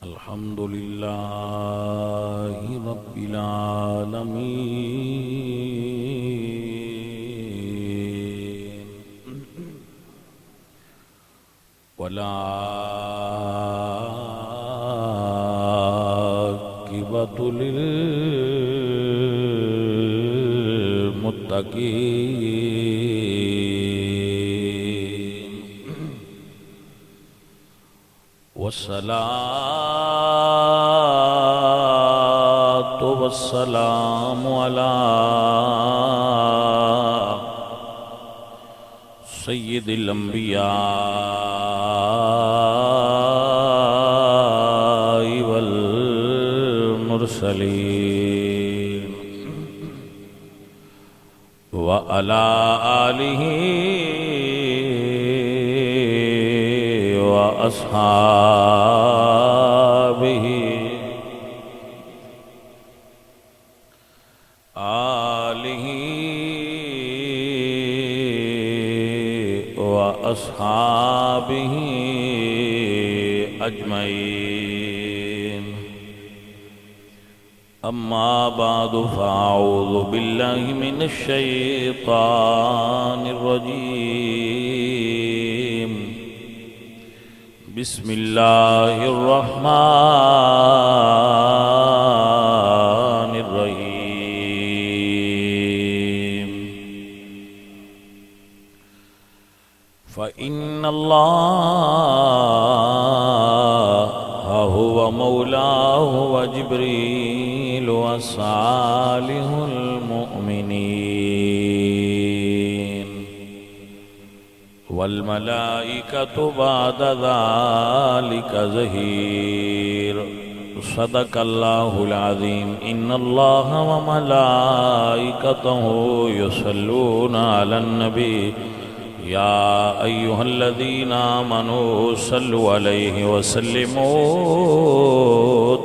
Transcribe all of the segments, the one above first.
الحمد لله رب العالمين والعاقبة للمتقين والصلاة والسلام على سيد الأنبياء والمرسلين وعلى آله وأصحابه أجمعين أما بعد فأعوذ بالله من الشيطان الرجيم بسم الله الرحمن الرحيم فإن الله هو مولاه وجبريل وصالح المؤمنين والملائكة بعد ذلك ظهير صدق الله العظيم إن الله وملائكته يصلون على النبي يا أيها الذين آمنوا صلوا عليه وسلموا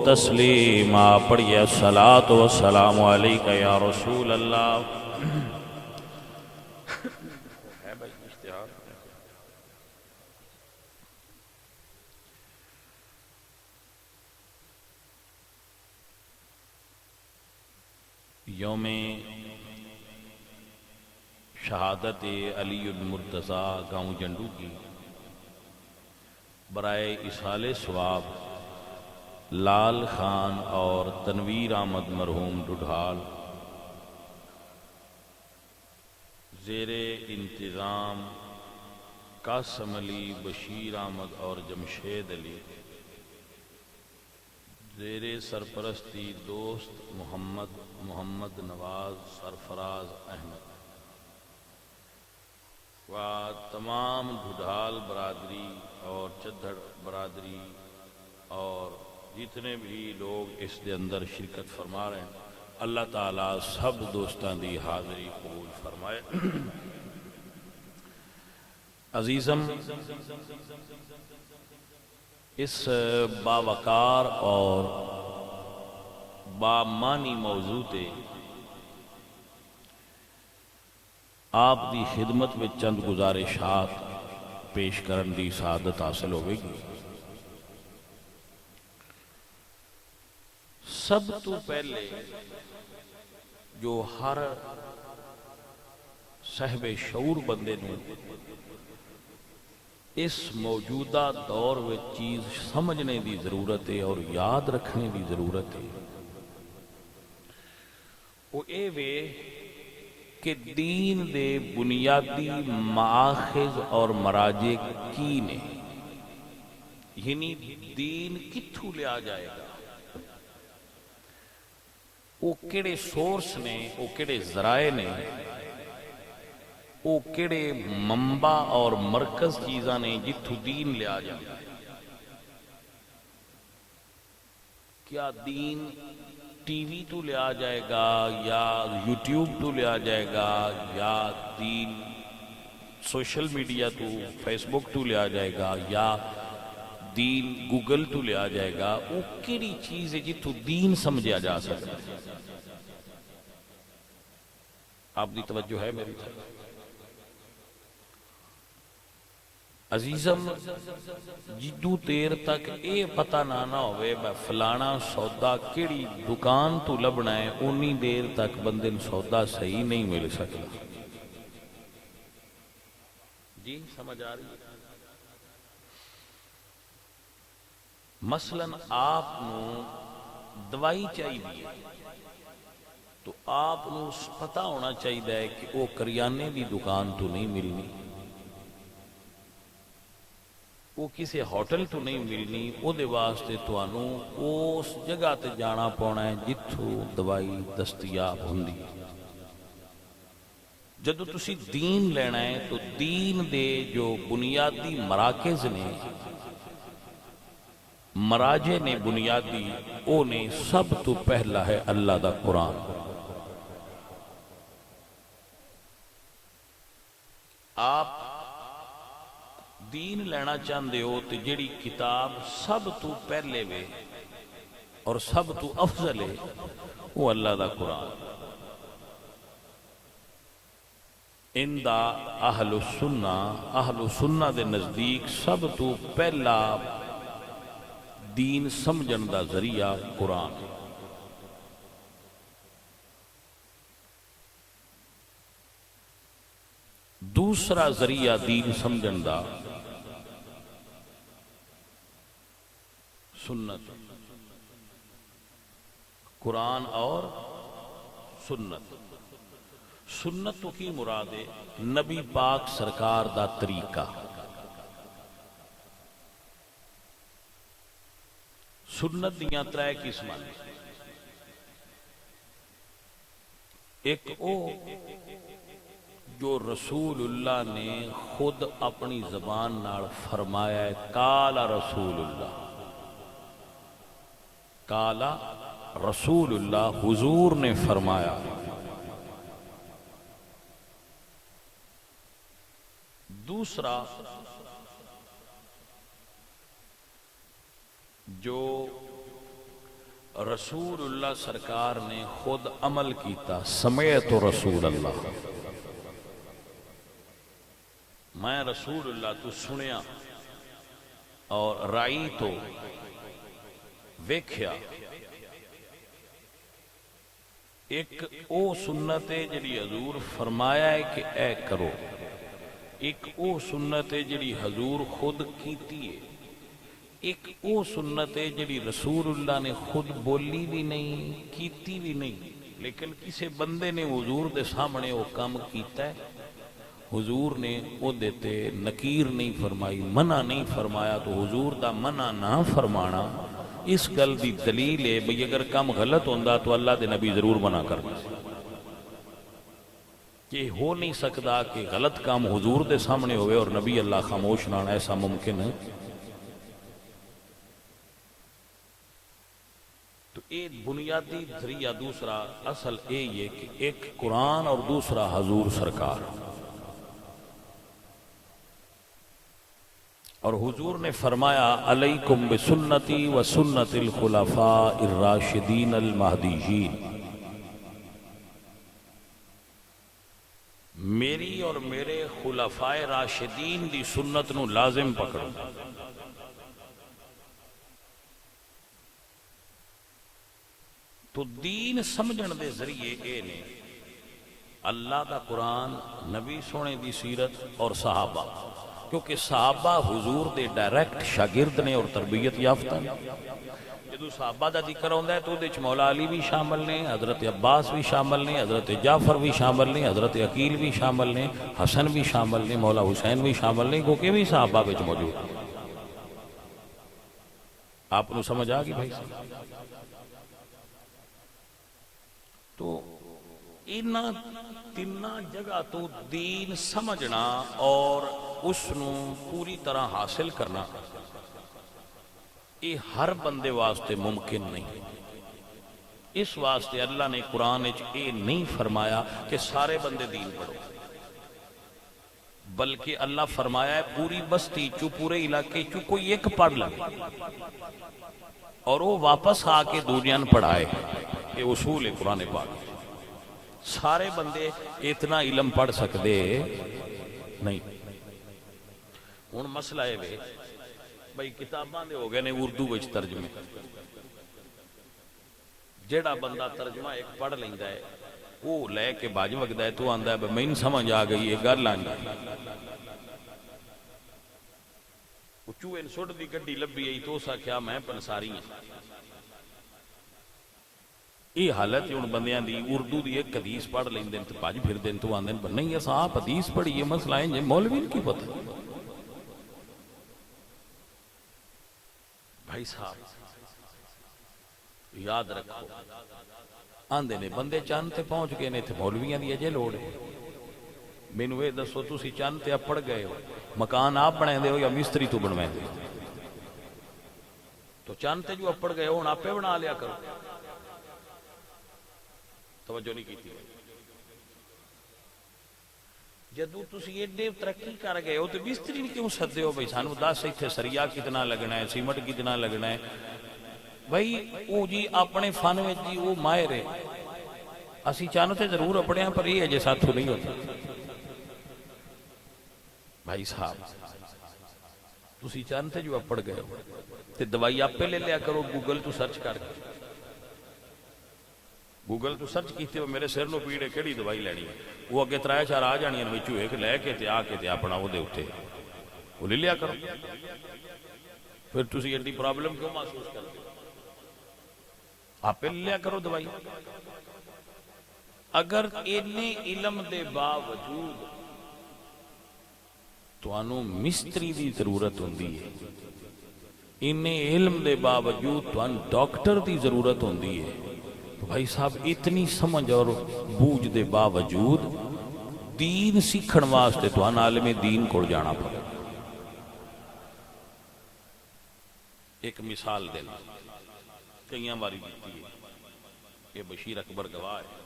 تسليما پڑھیے الصلاة والسلام عليك يا رسول الله یوم شہادت علی المرتضیٰ گاؤں جنڈو کی برائے ایصال ثواب لال خان اور تنویر احمد مرحوم ڈڈھال زیر انتظام قاسم علی بشیر احمد اور جمشید علی زیر سرپرستی دوست محمد نواز سرفراز احمد و تمام ڈھڈھال برادری اور چدھڑ برادری اور جتنے بھی لوگ اس دے اندر شرکت فرما رہے ہیں اللہ تعالیٰ سب دوستان دی حاضری قبول فرمائے عزیزم اس باوقار اور بامانی موضوع تے آپ دی خدمت میں چند گزارشات پیش کرن دی سعادت حاصل ہوئے گی سب تو پہلے جو ہر صاحب شعور بندے نے اس موجودہ دور میں چیز سمجھنے دی ضرورت ہے اور یاد رکھنے دی ضرورت ہے وہ اے وے کہ دین دے بنیادی مآخذ اور مراجع کی نے یعنی دین کتھو لیا جائے گا وہ کیڑے سورس نے وہ کیڑے ذرائع نے وہ کیڑے منبع اور مرکز چیزاں نے جتھو دین لیا جائے گا کیا دین ٹی وی تو لیا جائے گا یا یوٹیوب تو لیا جائے گا یا دین سوشل میڈیا تو فیس بک تو لیا جائے گا یا دین گوگل تو لیا جائے گا وہ کیڑی چیز ہے جتھو دین سمجھا جا سکتا ہے آپ دی توجہ ہے میری طرف عزیزم جدو دیر تک اے پتہ نہ ہوئے میں فلانا سودا کیڑی دکان تو لبنا ہے اونی دیر تک بندے سودا صحیح نہیں مل سکتا. جی سمجھ آ رہی ہے؟ مثلا آپ دوائی چاہیے تو آپ پتہ ہونا چاہیے کہ وہ کریانے کی دکان تو نہیں ملنی، وہ کسی ہوٹل تو نہیں ملنی، وہ واسطے تانوں اس جگہ تے جانا پونا ہے جتھوں دوائی دستیاب ہوندی. جدو تسی دین لینا ہے تو دین دے جو بنیادی مراکز نے، مراجع نے بنیادی، او نے سب تو پہلا ہے اللہ دا قرآن. آپ دین لینا چاہتے ہو تو جڑی کتاب سب تو پہلے وے اور سب تو افضل ہے وہ اللہ دا قرآن. اندہ اہل السنہ دے نزدیک سب تو پہلا دین سمجھن دا ذریعہ قرآن. دوسرا ذریعہ دین سمجھن دا سنت، قرآن اور سنت. سنت تو کی مراد ہے نبی پاک سرکار دا طریقہ. سنت دیاں ترے قسم، ایک او جو رسول اللہ نے خود اپنی زبان نال فرمایا ہے، قال رسول اللہ، قال رسول اللہ، حضور نے فرمایا. دوسرا جو رسول اللہ سرکار نے خود عمل کیتا، سمعت رسول اللہ، میں رسول اللہ تو سنیا اور رائی تو ویکھیا. ایک او سنت ہے جڑی حضور فرمایا ہے کہ اے کرو، ایک او سنت ہے جڑی حضور خود کیتی ہے، ایک او سنت ہے جڑی رسول اللہ نے خود بولی بھی نہیں کیتی بھی نہیں، لیکن کسی بندے نے حضور دے سامنے وہ کام کیتا ہے، حضور نے او دیتے نکیر نہیں فرمائی، منع نہیں فرمایا. تو حضور دا منع نہ فرمانا اس گل دی دلیل ہے بھئی اگر کام غلط ہوندا تو اللہ دے نبی ضرور منع کرنا. یہ ہو نہیں سکتا کہ غلط کام حضور دے سامنے ہوئے اور نبی اللہ خاموش نہ، ایسا ممکن ہے. تو ایک بنیادی ذریعہ دوسرا اصل یہ کہ ایک قرآن اور دوسرا حضور سرکار. اور حضور نے فرمایا علیکم بسنتی و سنت الخلفاء الراشدین المہدیین، میری اور میرے خلفاء راشدین دی سنت نو لازم پکڑو. تو دین سمجھن دے ذریعے اے نے اللہ دا قرآن، نبی سونے دی سیرت اور صحابہ، کیونکہ صحابہ حضور دے ڈائریکٹ شاگرد نے اور تربیت یافتہ. جدو صحابہ دا ذکر ہوتا ہے تو دے مولا علی بھی شامل نے، حضرت عباس بھی شامل نے، حضرت جعفر بھی شامل نے، حضرت عقیل بھی شامل نے، حسن بھی شامل نے، مولا حسین بھی شامل نے، کیونکہ بھی صحابہ وچ موجود. آپ کو سمجھ آ گئی بھائی؟ تو ان تین جگہ تو دین سمجھنا اور اس نو پوری طرح حاصل کرنا یہ ہر بندے واسطے ممکن نہیں. اس واسطے اللہ نے قرآن یہ نہیں فرمایا کہ سارے بندے دین پڑھو، بلکہ اللہ فرمایا ہے پوری بستی چو، پورے علاقے چو کوئی ایک پڑھ لگے اور وہ واپس آ کے دنیا پڑھائے. یہ اصول ہے قرآن پاک. سارے بندے اتنا علم پڑھ سکتے نہیں. ہن مسئلہ یہ وے بھئی کتاباں دے ہو گئے نے اردو وچ ترجمے، جیڑا بندہ ترجمہ ایک پڑھ لیندا ہے وہ لے کے بھج وگدا ہے، تو آندا ہے مینوں سمجھ آ گئی ہے گل آ چوہے سٹ دی گڈی لبھی آئی تو اس آخیا میں پنساری ہوں. یہ حالت ہوں بندیاں دی اردو دی ایک حدیث پڑھ لیندے تے بھج پھردے تو آندے نہیں اساں آپ حدیث پڑھی ہے مسئلہ ہے مولوی نوں کی پتہ. بھائی صاحب یاد رکھو آندے نے بندے چند تے پہنچ گئے نے تے مولویاں دی اجے لوڑ ہے. مینوں یہ دسو تسی چند تے اپڑ گئے ہو، مکان آپ بنائیں دے ہو یا مستری تو بنوائیں دے ہو؟ تو چند تے جو اپڑ گئے ہو آپے بنا لیا کرو. توجہ نہیں کی تھی. جدو تسی ایڈے ترقی کر گئے ہو تو مستری نہیں کیوں سدے ہو بھائی سانو دس اتنے سریا کتنا لگنا ہے، سیمنٹ کتنا لگنا ہے. بھائی وہ جی اپنے فن میں جی وہ ماہر ہے، اسی چاہتے ضرور اپنے ہیں پر یہ اجے ساتھوں نہیں ہوتا. بھائی صاحب تسی چاہتے جو اپڑ گئے ہو تے دوائی آپ پہ لے لیا کرو گوگل تو سرچ کر کے. گوگل تو سرچ کیتے ہو میرے سر نو پیڑے کیڑی دوائی لینی ہے، وہ اگے ترائے چار آ جانی ہیں ایک لے کے تے آ کے تے اپنا وہ دے اٹھے وہ لے لیا کرو. پھر تسی ایڈی پرابلم کیوں محسوس کرتے ہو؟ آپ پہ لیا کرو دوائی. اگر اینے علم دے باوجود توانو مستری دی ضرورت ہوندی ہے، اینے علم دے باوجود توانو ڈاکٹر دی ضرورت ہوندی ہے، تو بھائی صاحب اتنی سمجھ اور بوجھ دے باوجود دین سیکھن واسطے توانو عالم دین کو جانا پڑے. ایک مثال دینا کئیاں باری دیتی ہے، یہ بشیر اکبر گواہ ہے.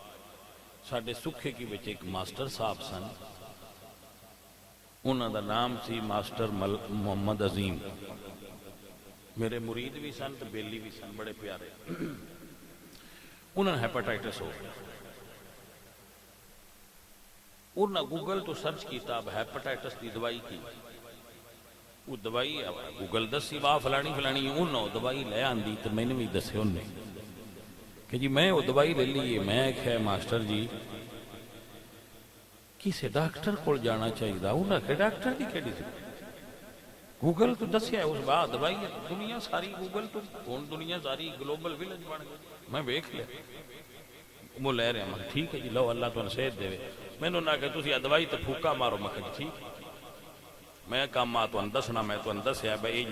ساڑھے سکھے کی بچے ایک ماسٹر صاحب سن، انہوں دا نام سی ماسٹر محمد عظیم. میرے مرید بھی سن تو بیلی بھی سن، بڑے پیارے. انہوں نے ہیپاٹائٹس ہو گیا. انہوں نے گوگل تو سرچ کیتا اب ہیپاٹائٹس دی دوائی کی. وہ دوائی گوگل دسی واہ فلانی فلانی، انہوں نے دوائی لے آندی تو میں نے بھی دسے انہیں کہ جی میں وہ دوائی لے لیے. میں کہ ماسٹر جی کسی ڈاکٹر کو جانا چاہیے. انہوں نے ڈاکٹر کی کہڑی تھی، گوگل تو دسیا اس بعد دوائی ہے. دنیا ساری گوگل تو ہوں دنیا ساری گلوبل ویلج بن گئی. میں ویکھ لیا وہ لے رہا میں ٹھیک ہے جی لو اللہ تمہیں صحت دے. مینوں نہ کہ تسی دوائی تو پھوکا مارو. میں کہ ٹھیک میں کام آ تو دسنا، میں تو دسیا بھائی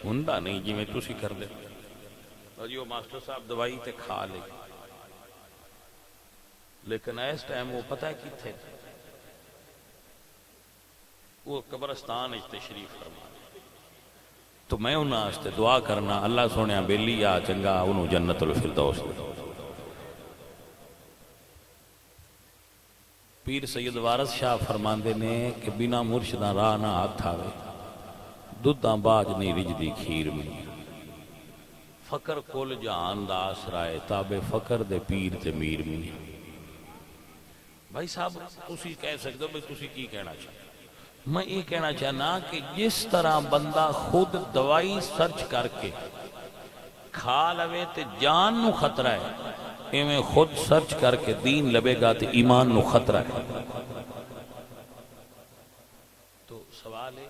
ہوں نہیں جی میں تسی کر دے. جی وہ ماسٹر صاحب دوائی تے کھا لے، لیکن اس ٹائم وہ پتہ کتنے وہ قبرستان تشریف فرما. تو میں انہاں واسطے دعا کرنا اللہ سونے بیلی آ چنگا انہوں جنت الفردوس دے. پیر سید وارث شاہ فرماندے نے کہ بنا مرشداں راہ نہ ہاتھ آوے، دودھاں باج نہیں رجدی کھیر میں. فقر کل جہان دا آسرائے تابے فقر دے پیر تے میر میں. بھائی صاحب تسی کہہ سکتے ہو بھائی تسی کی کہنا چاہتے؟ میں یہ کہنا چاہنا کہ جس طرح بندہ خود دوائی سرچ کر کے کھا لوے تے جان نو خطرہ ہے، ایویں خود سرچ کر کے دین لبے گا تے ایمان نو خطرہ ہے. تو سوال ہے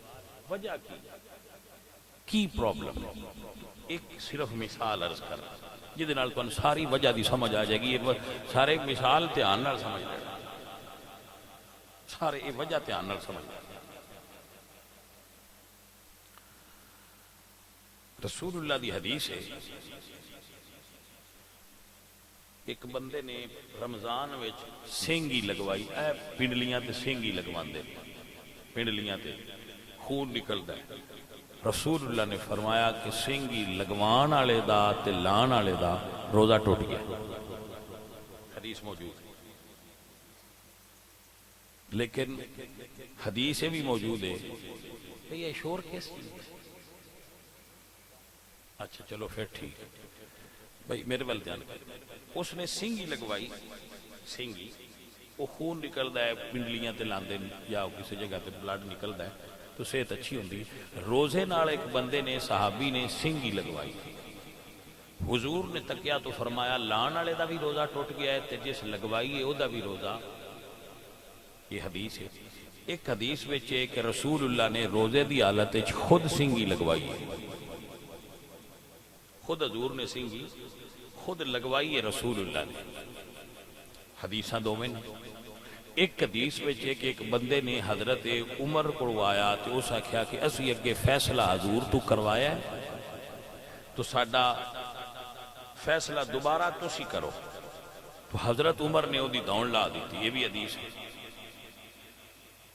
وجہ کی پرابلم؟ ایک صرف مثال عرض کر جہدے نال تانوں ساری وجہ دی سمجھ آ جائے گی. سارے مثال دھیان نال سمجھ لے، سارے یہ وجہ دھیان نال سمجھ لے. رسول اللہ دی حدیث ہے ایک بندے نے رمضان وچ سینگی لگوائی. اے پنڈلیاں تے سینگی لگواندے، پنڈلیاں تے خون نکلدا ہے. رسول اللہ نے فرمایا کہ سینگی لگوان والے دا تے لان والے دا روزہ ٹوٹ گیا. حدیث موجود ہے، لیکن حدیث بھی موجود ہے کہ یہ شور کیس چیز ہے. اچھا چلو پھر ٹھیک ہے بھائی میرے وال دھیان. اس نے سینگی لگوائی، سینگی وہ خون نکلدا ہے پنڈلیاں تے لاندے یا کسی جگہ تے بلڈ نکلدا ہے. تو صحت اچھی ہوندی. روزے نال ایک بندے نے صحابی نے سنگھی لگوائی. حضور نے تکیا تو فرمایا لان والے دا بھی روزہ ٹوٹ گیا ہے تے جس لگوائی ہے او دا بھی روزہ. یہ حدیث ہے. ایک حدیث وچ ہے کہ رسول اللہ نے روزے دی حالت وچ خود سنگھی لگوائی ہے. خود حضور نے سنگھی خود لگوائی ہے رسول اللہ نے. حدیثاں دو میں ایک حدیث وچ ہے کہ ایک بندے نے حضرت عمر کو آیا تو اس آکھیا کہ اسی اگے فیصلہ حضور تو کروایا ہے تو ساڈا فیصلہ دوبارہ تسی کرو. تو حضرت عمر نے دی دوڑ لا دیتی. یہ بھی حدیث ہے.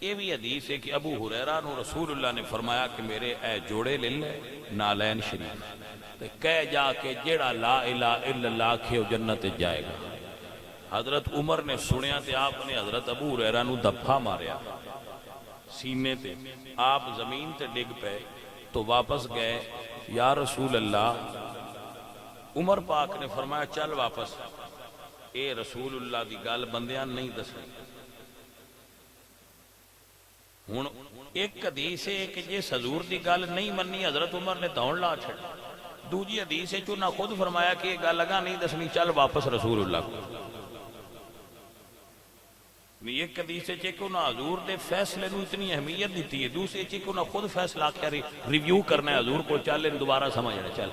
یہ بھی حدیث ہے کہ ابو ہریرہ نو رسول اللہ نے فرمایا کہ میرے اے جوڑے لے لے نالین شریف تے کہہ جا کہ جیڑا لا الہ الا اللہ کھے جنت جائے گا. حضرت عمر نے سنیا تے آپ نے حضرت ابو ہریرہ نو دھپا ماریا سینے تے. آپ زمین تے ڈگ پے تو واپس گئے. یا رسول اللہ. عمر پاک نے فرمایا چل واپس. اے رسول اللہ دی گل بندیاں نہیں دسنی. ہن ایک حدیث ہے کہ جس حضور دی گل نہیں مننی حضرت عمر نے دوڑ لا چھڑی. دوجی حدیث ہے جو نہ خود فرمایا کہ یہ گل لگا نہیں دسنی چل واپس رسول اللہ کو. ایک حدیث ہے کہ انہاں حضور دے فیصلے نو اتنی اہمیت دیتی ہے. دوسرے کہ انہاں خود فیصلہ کیا ریویو کرنا ہے حضور کو چل ان دوبارہ سمجھنا چل.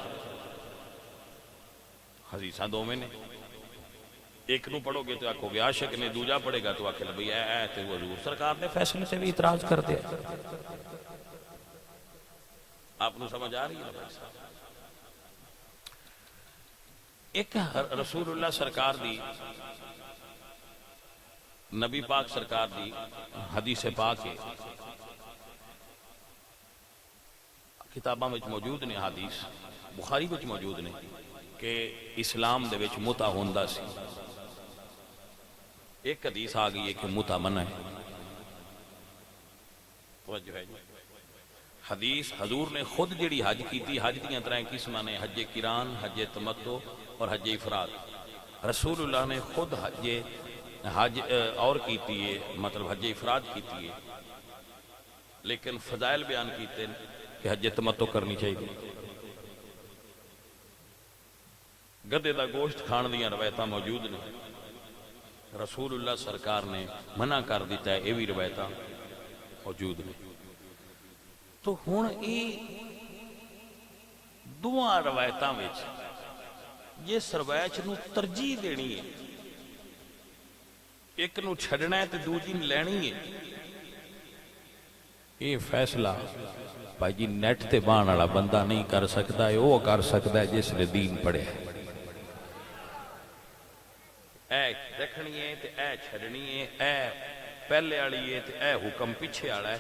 حدیثاں دو میں نے ایک نو پڑھو گے تو آکھو گے عاشق نے دوجا پڑھے گا تو آکھے بھئی اے تے وہ حضور سرکار نے فیصلے سے بھی اعتراض کر دیا. آپ نو سمجھ آ رہی ہے بھائی صاحب. ایک رسول اللہ سرکار دی نبی پاک سرکار دی حدیث پاک ہے کتاباں وچ موجود نے. حدیث بخاری وچ موجود نے کہ اسلام دے وچ متع ہوندا سی. ایک حدیث آ گئی ہے کہ متع منع ہے. توجہ ہے. حدیث حضور نے خود جڑی حج کیتی. حج دیاں طرح قسماں نے حج قران حج تمتع اور حج افراد. رسول اللہ نے خود حج اور کیتی ہے مطلب حج افراد کیتی ہے لیکن فضائل بیان کیتے کہ حج تمتع کرنی چاہیے. گدے دا گوشت کھان دیاں روایتاں موجود نے. رسول اللہ سرکار نے منع کر دیتا ہے. یہ بھی روایتاں موجود نے. تو ہن یہ دونوں روایتاں وچ جس روایت نو ترجیح دینی ہے ایک نو چھڑنا ہے تے دوجی نو لینی ہے. یہ فیصلہ بھائی جی نیٹ تے بان والا بندہ نہیں کر سکتا ہے. وہ کر سکتا ہے جس نے دین پڑھے. اے رکھنی ہے تے اے چھڑنی ہے. اے پہلے والی ہے تے اے حکم پیچھے والا ہے.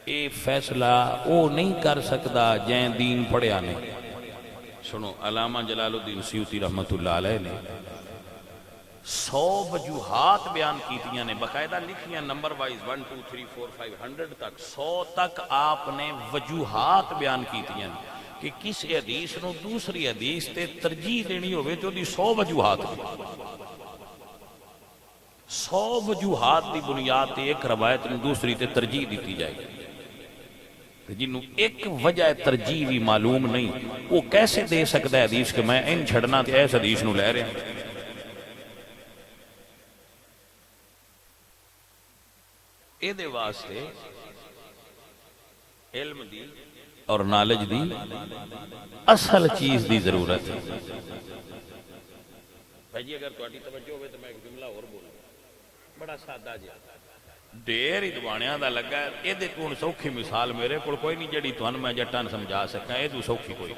یہ فیصلہ وہ نہیں کر سکتا جیں دین پڑھیا نہیں. سنو علامہ جلال الدین سیوطی رحمت اللہ علیہ نے 100 وجوہات بیان کیتیاں نے باقاعدہ لکھیاں نمبر وائز 1 2 3 4 5 100 تک 100 تک آپ نے وجوہات بیان کیتیاں نے کہ کسی حدیث نو دوسری حدیث تے ترجیح دینی ہوئے تو دی 100 وجوہات 100 وجوہات دی بنیاد تے ایک روایت نو دوسری تے ترجیح دیتی جائے گی. جنہوں ایک وجہ ترجیح بھی معلوم نہیں وہ کیسے دے سکتا ہے حدیث کہ میں ان چھڑنا تے ایس حدیث نو لے رہا ہوں. اے دے واسطے علم دی اور نالج دی اصل چیز دی ضرورت ہے. بھائی جی اگر تہاڈی توجہ ہوئے تو میں ایک جملہ اور بولوں بڑا سادہ جہا. ڈیر ہی دوانیاں دا لگا ہے. یہ دیکھو ہن سوکھی مثال میرے کول کوئی نہیں جڑی تھانوں میں جٹاں سمجھا سکاں. یہ تو سوکھی کوئی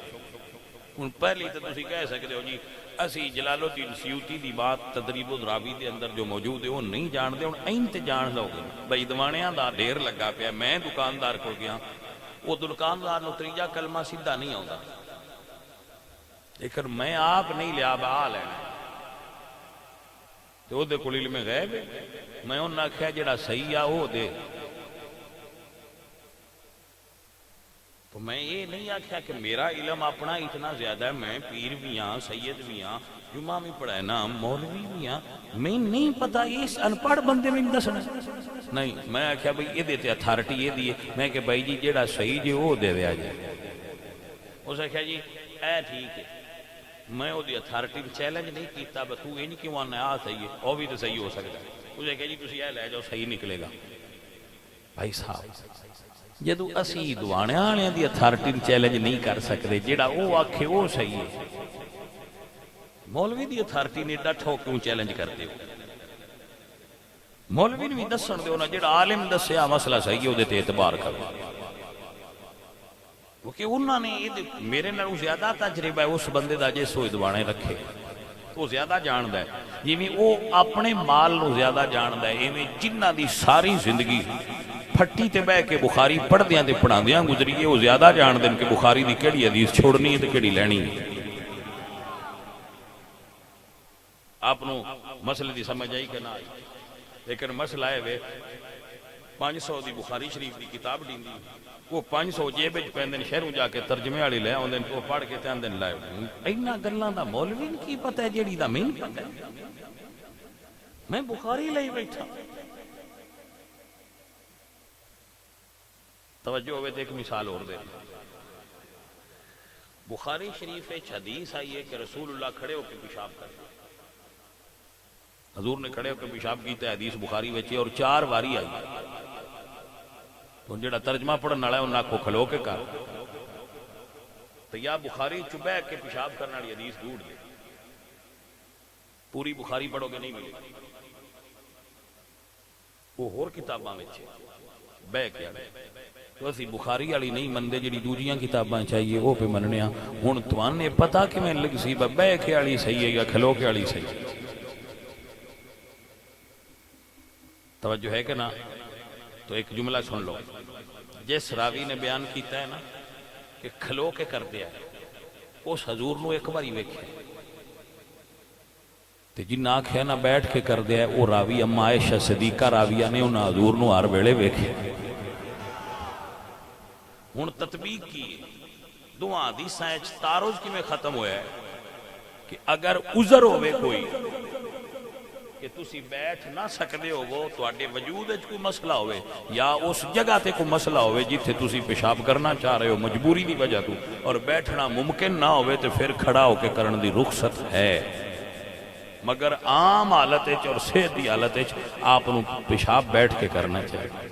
ہن پہلی تو تسی کہہ سکتے ہو جی اسی جلال الدین سیوطی دی بات تدریب الراوی دے اندر جو موجود ہے وہ نہیں جان دے. ہن این تے جان لو گے بھائی دوانیاں دا ڈھیر لگا پیا. میں دکاندار کول گیا وہ دکاندار نو تیجا کلمہ سیدھا نہیں آوندا لیکن میں آپ نہیں لیا بہا لینا تو دے کول علم غیب میں انہاں آکھیا جڑا صحیح آ وہ دے. میں یہ نہیں آخیا کہ میرا علم اپنا اتنا زیادہ ہے، میں پیر بھی ہاں، سید بھی ہاں، جمعہ بھی پڑھائنا، مولوی بھی ہاں، میں نہیں پتا اس ان پڑھ بندے میں دسنا نہیں. میں آخیا بھائی یہ دیتے اتھارٹی یہ دیے. میں کہ بھائی جی جیڑا صحیح جی وہ دے دیا جی. اس آخیا جی اے ٹھیک ہے. میں وہ اتھارٹی چیلنج نہیں کیتا بس تو یہ نہیں کیوں آنا آ صحیح ہے وہ بھی تو صحیح ہو سکتا ہے. اس آخیا جی تسی اے لے جاؤ صحیح نکلے گا. بھائی صاحب جدو اسی دوانے والے دی اتھارٹی چیلنج نہیں کر سکتے جیڑا وہ آکھے وہ صحیح ہے مولوی دی اتھارٹی نے ایڈا ٹھوک کیوں چیلنج کرتے ہو؟ مولوی نے بھی دسن دیو نا جیڑا عالم دسیا مسئلہ صحیح ہے وہ دیتے اعتبار کرو. کیونکہ انہوں نے میرے نالوں زیادہ تجربہ ہے اس بندے دا جس ہوئے دوانے رکھے وہ زیادہ جاندہ ہے. یہ وہ اپنے مال نو زیادہ جاندہ ہے. یہ جنہ دی ساری زندگی پھٹی تے بہ کے بخاری پڑھ دیاں تے پڑھا دیاں گزری ہے وہ زیادہ جان دیں کہ بخاری دی کیڑی حدیث چھوڑنی ہے تے کیڑی لینی ہے. آپ نو مسئلے دی سمجھ آئی کہ نہ آئی؟ لیکن مسئلہ ہے 500 دی بخاری شریف دی کتاب دین دی وہ 500 جیب وچ پیندے شہروں جا کے ترجمے والی لے آوندے وہ پڑھ کے تے آندے لائے. اینا گلاں دا مولوی نوں کی پتہ ہے جیڑی دا میں نہیں پتہ. میں بخاری لئی بیٹھا. توجہ ہوئے تو ایک مثال اور دے. بخاری شریف حدیث آئی ہے کہ رسول اللہ کھڑے ہو کے پیشاب کرتے. حضور نے کھڑے ہو کے پیشاب کیتا ہے حدیث بخاری وچے اور 4 واری آئی. تو جڑا ترجمہ پڑھن والا ہے انہاں کو کھلو کے کر تو یا بخاری چبہ کے پیشاب کرنے والی حدیث ڈھونڈ لے. پوری بخاری پڑھو گے نہیں ملے وہ ہور کتاباں وچ بہ کے تو اسی بخاری والی نہیں مندے جڑی دوجیاں کتاباں چاہیے وہ پہ مننے ہاں. ہن توانے پتہ کیویں لگ سی بہ کے والی صحیح ہے یا کھلو کے والی صحیح ہے؟ توجہ ہے کہ نہ؟ تو ایک جملہ سن لو. جس راوی نے بیان کیتا ہے نا کہ کھلو کے کر دیا اس حضور نو ایک باری ویکھے تے جنہ آکھیا نہ بیٹھ کے کر دیا وہ راوی اما عائشہ صدیقہ راویہ نے انہاں حضور نو ہر ویلے ویکھے. ہن تطبیق کی دعا حدیثاں وچ تعارض کیویں ختم ہویا ہے کہ اگر عذر ہوے کوئی کہ تسی بیٹھ نہ سکدے ہو وہ تواڈے وجود وچ کوئی مسئلہ ہوئے یا اس جگہ تے کوئی مسئلہ ہوئے جتھے تسی پیشاب کرنا چاہ رہے ہو مجبوری دی وجہ تو اور بیٹھنا ممکن نہ ہوئے تو پھر کھڑا ہو کے کرن دی رخصت ہے. مگر عام حالت وچ اور صحت دی حالت وچ آپ نو پیشاب بیٹھ کے کرنا چاہیے.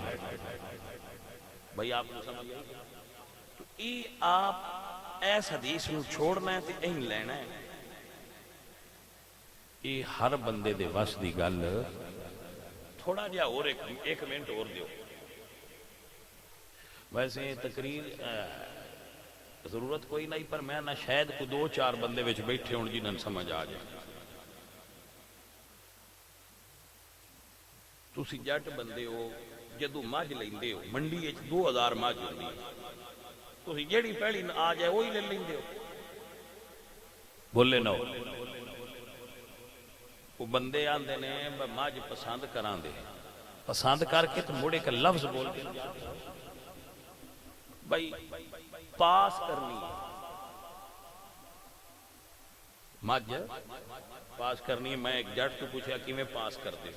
بھائی آپ کو سمجھ آئی؟ تو ای آپ ایس حدیث نو چھوڑنا ہے تے این لینا ہے. یہ ہر بندے دے وس دی گل. تھوڑا جہا اور ایک منٹ اور دیو. ویسے تقریر ضرورت کوئی نہیں پر میں نہ شاید کو 2-4 بندے وچ بیٹھے ہون جنہاں سمجھ آ جائے. تسی جٹ بندے ہو جدو مجھ لیندے ہو منڈی وچ 2000 مجھ ہوندی تسی جیڑی پہلی آ جائے وہی لے لیندے ہو. بولے نہ ہو وہ بندے آندے نے مجھ پسند کران دے پسند کر کے تو مڑے کا لفظ بول دے بھائی پاس کرنی ہے. مجھ پاس کرنی ہے. میں ایک جٹ تو پوچھا کہ میں پاس کر دے.